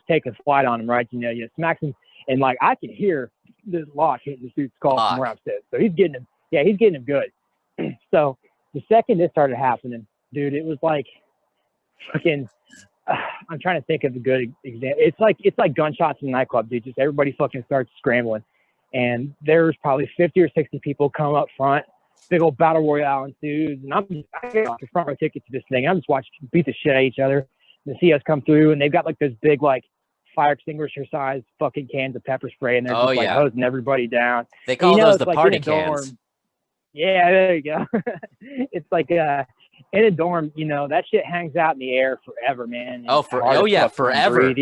taking flight on him, right? Smacks him. And like, I can hear this lock hitting this dude's skull from where I'm sitting. So he's getting him. Yeah, he's getting him good. So the second this started happening, dude, it was like fucking, I'm trying to think of a good example. It's like gunshots in a nightclub, dude. Just everybody fucking starts scrambling. And there's probably 50 or 60 people come up front. Big old battle royale ensues, and I get off the front row ticket to this thing. I'm just watching beat the shit out of each other. And see us come through, and they've got like this big, like, fire extinguisher size fucking cans of pepper spray, and they're just like hosing everybody down. They call those the party cans. Dorm. Yeah, there you go. It's like in a dorm, that shit hangs out in the air forever, man. Forever.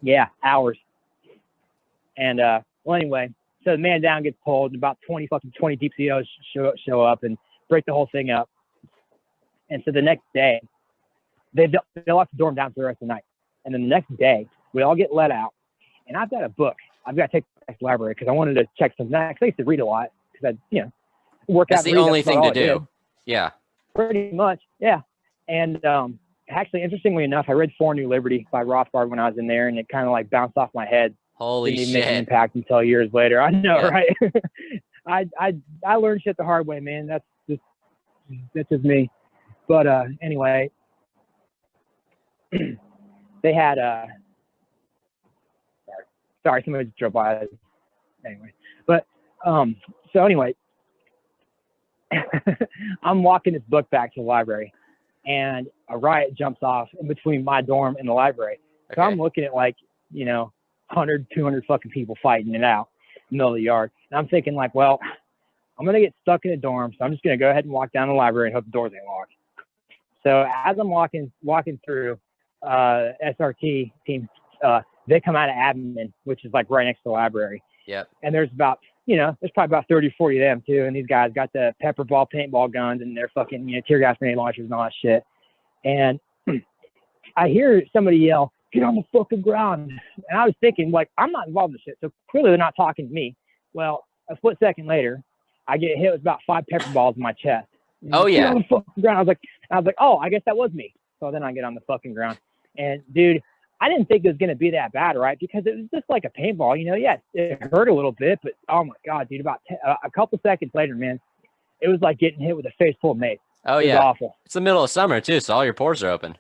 Yeah, hours. And well, anyway. So the man down gets pulled, and about 20 deep COs show up and break the whole thing up. And so the next day, they lock the dorm down for the rest of the night. And then the next day, we all get let out. And I've got a book. I've got to take it to the library because I wanted to check some next. I used to read a lot because I, work out. That's the only thing to do. Yeah. Pretty much, yeah. And actually, interestingly enough, I read For New Liberty by Rothbard when I was in there, and it kind of like bounced off my head. Holy Didn't even shit. make an impact until years later. I know, Yeah. right? I learned shit the hard way, man. That's just me. But anyway, they had sorry, somebody just drove by. Anyway, but so anyway, I'm walking this book back to the library, and a riot jumps off in between my dorm and the library. So Okay. I'm looking at 100, 200 fucking people fighting it out in the middle of the yard. And I'm thinking well, I'm going to get stuck in a dorm. So I'm just going to go ahead and walk down the library and hope the doors ain't locked. So as I'm walking through, SRT team, they come out of admin, which is right next to the library. Yep. And there's about, there's probably about 30 or 40 of them too. And these guys got the pepper ball, paintball guns, and their fucking, tear gas grenade launchers and all that shit. And I hear somebody yell, "Get on the fucking ground." And I was thinking, I'm not involved in this shit. So clearly they're not talking to me. Well, a split second later, I get hit with about 5 pepper balls in my chest. Oh, "Get yeah. on the fucking ground." I was like, oh, I guess that was me. So then I get on the fucking ground. And dude, I didn't think it was going to be that bad, right? Because it was just like a paintball, yeah, it hurt a little bit, but oh my God, dude, about a couple seconds later, man, it was like getting hit with a face full of mace. Oh, It was yeah. awful. It's the middle of summer, too, so all your pores are open.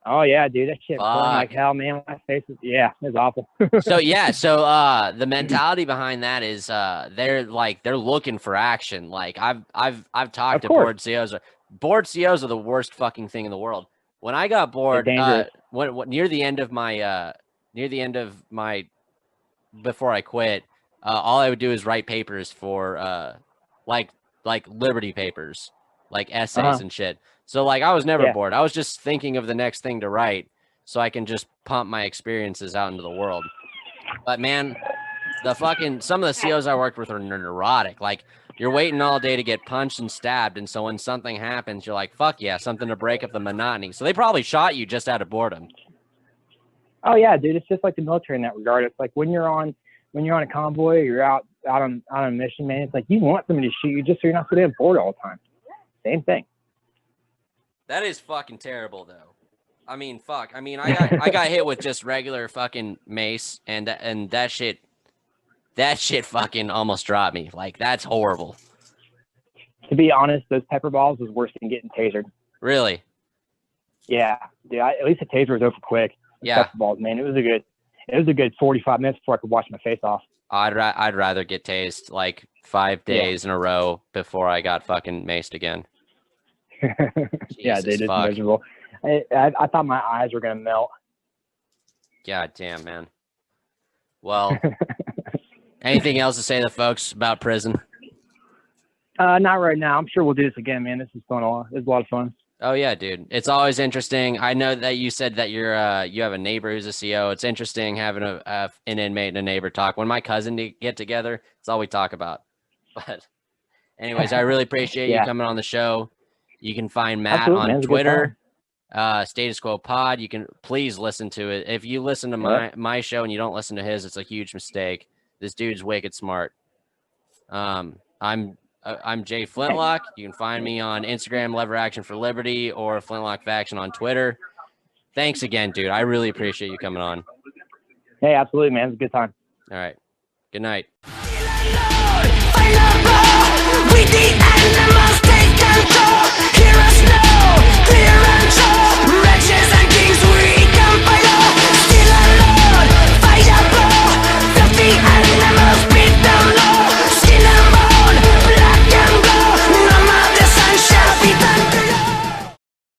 Oh yeah, dude, that shit burned like Fuck. hell, man. My face was, it was awful. So the mentality behind that is they're looking for action. I've talked to course. board COs. Board COs are the worst fucking thing in the world. When I got bored, dangerous. near the end of my before I quit, all I would do is write papers for like Liberty papers, like essays and shit. So I was never bored. I was just thinking of the next thing to write so I can just pump my experiences out into the world. But man, some of the COs I worked with are neurotic. You're waiting all day to get punched and stabbed, and so when something happens, you're like, fuck yeah, something to break up the monotony. So they probably shot you just out of boredom. Oh yeah, dude, it's just like the military in that regard. It's like when you're on a convoy, or you're out on a mission, man. It's like you want somebody to shoot you just so you're not sitting bored all the time. Same thing. That is fucking terrible, though. I mean, fuck. I mean, I got hit with just regular fucking mace, and that shit fucking almost dropped me. That's horrible. To be honest, those pepper balls was worse than getting tasered. Really? Yeah, dude. At least the taser was over quick. Yeah. Pepper balls, man. It was a good 45 minutes before I could wash my face off. I'd rather get tased 5 days in a row before I got fucking maced again. Yeah, Jesus, dude, it's fuck. miserable. I thought my eyes were gonna melt. God damn, man. Well, anything else to say to the folks about prison? Not right now. I'm sure we'll do this again, man. This is fun. It was a lot of fun. Oh yeah, dude. It's always interesting. I know that you said that you have a neighbor who's a CO. It's interesting having an inmate and a neighbor talk. When my cousin get together, it's all we talk about. But anyways, I really appreciate you coming on the show. You can find Matt Absolutely, on man. Twitter, Statist Quo Pod. You can please listen to it. If you listen to my show and you don't listen to his, it's a huge mistake. This dude's wicked smart. I'm Jay Flintlock. You can find me on Instagram, Lever Action for Liberty, or Flintlock Faction on Twitter. Thanks again, dude. I really appreciate you coming on. Hey, absolutely, man. It was a good time. All right. Good night. We the animals take control.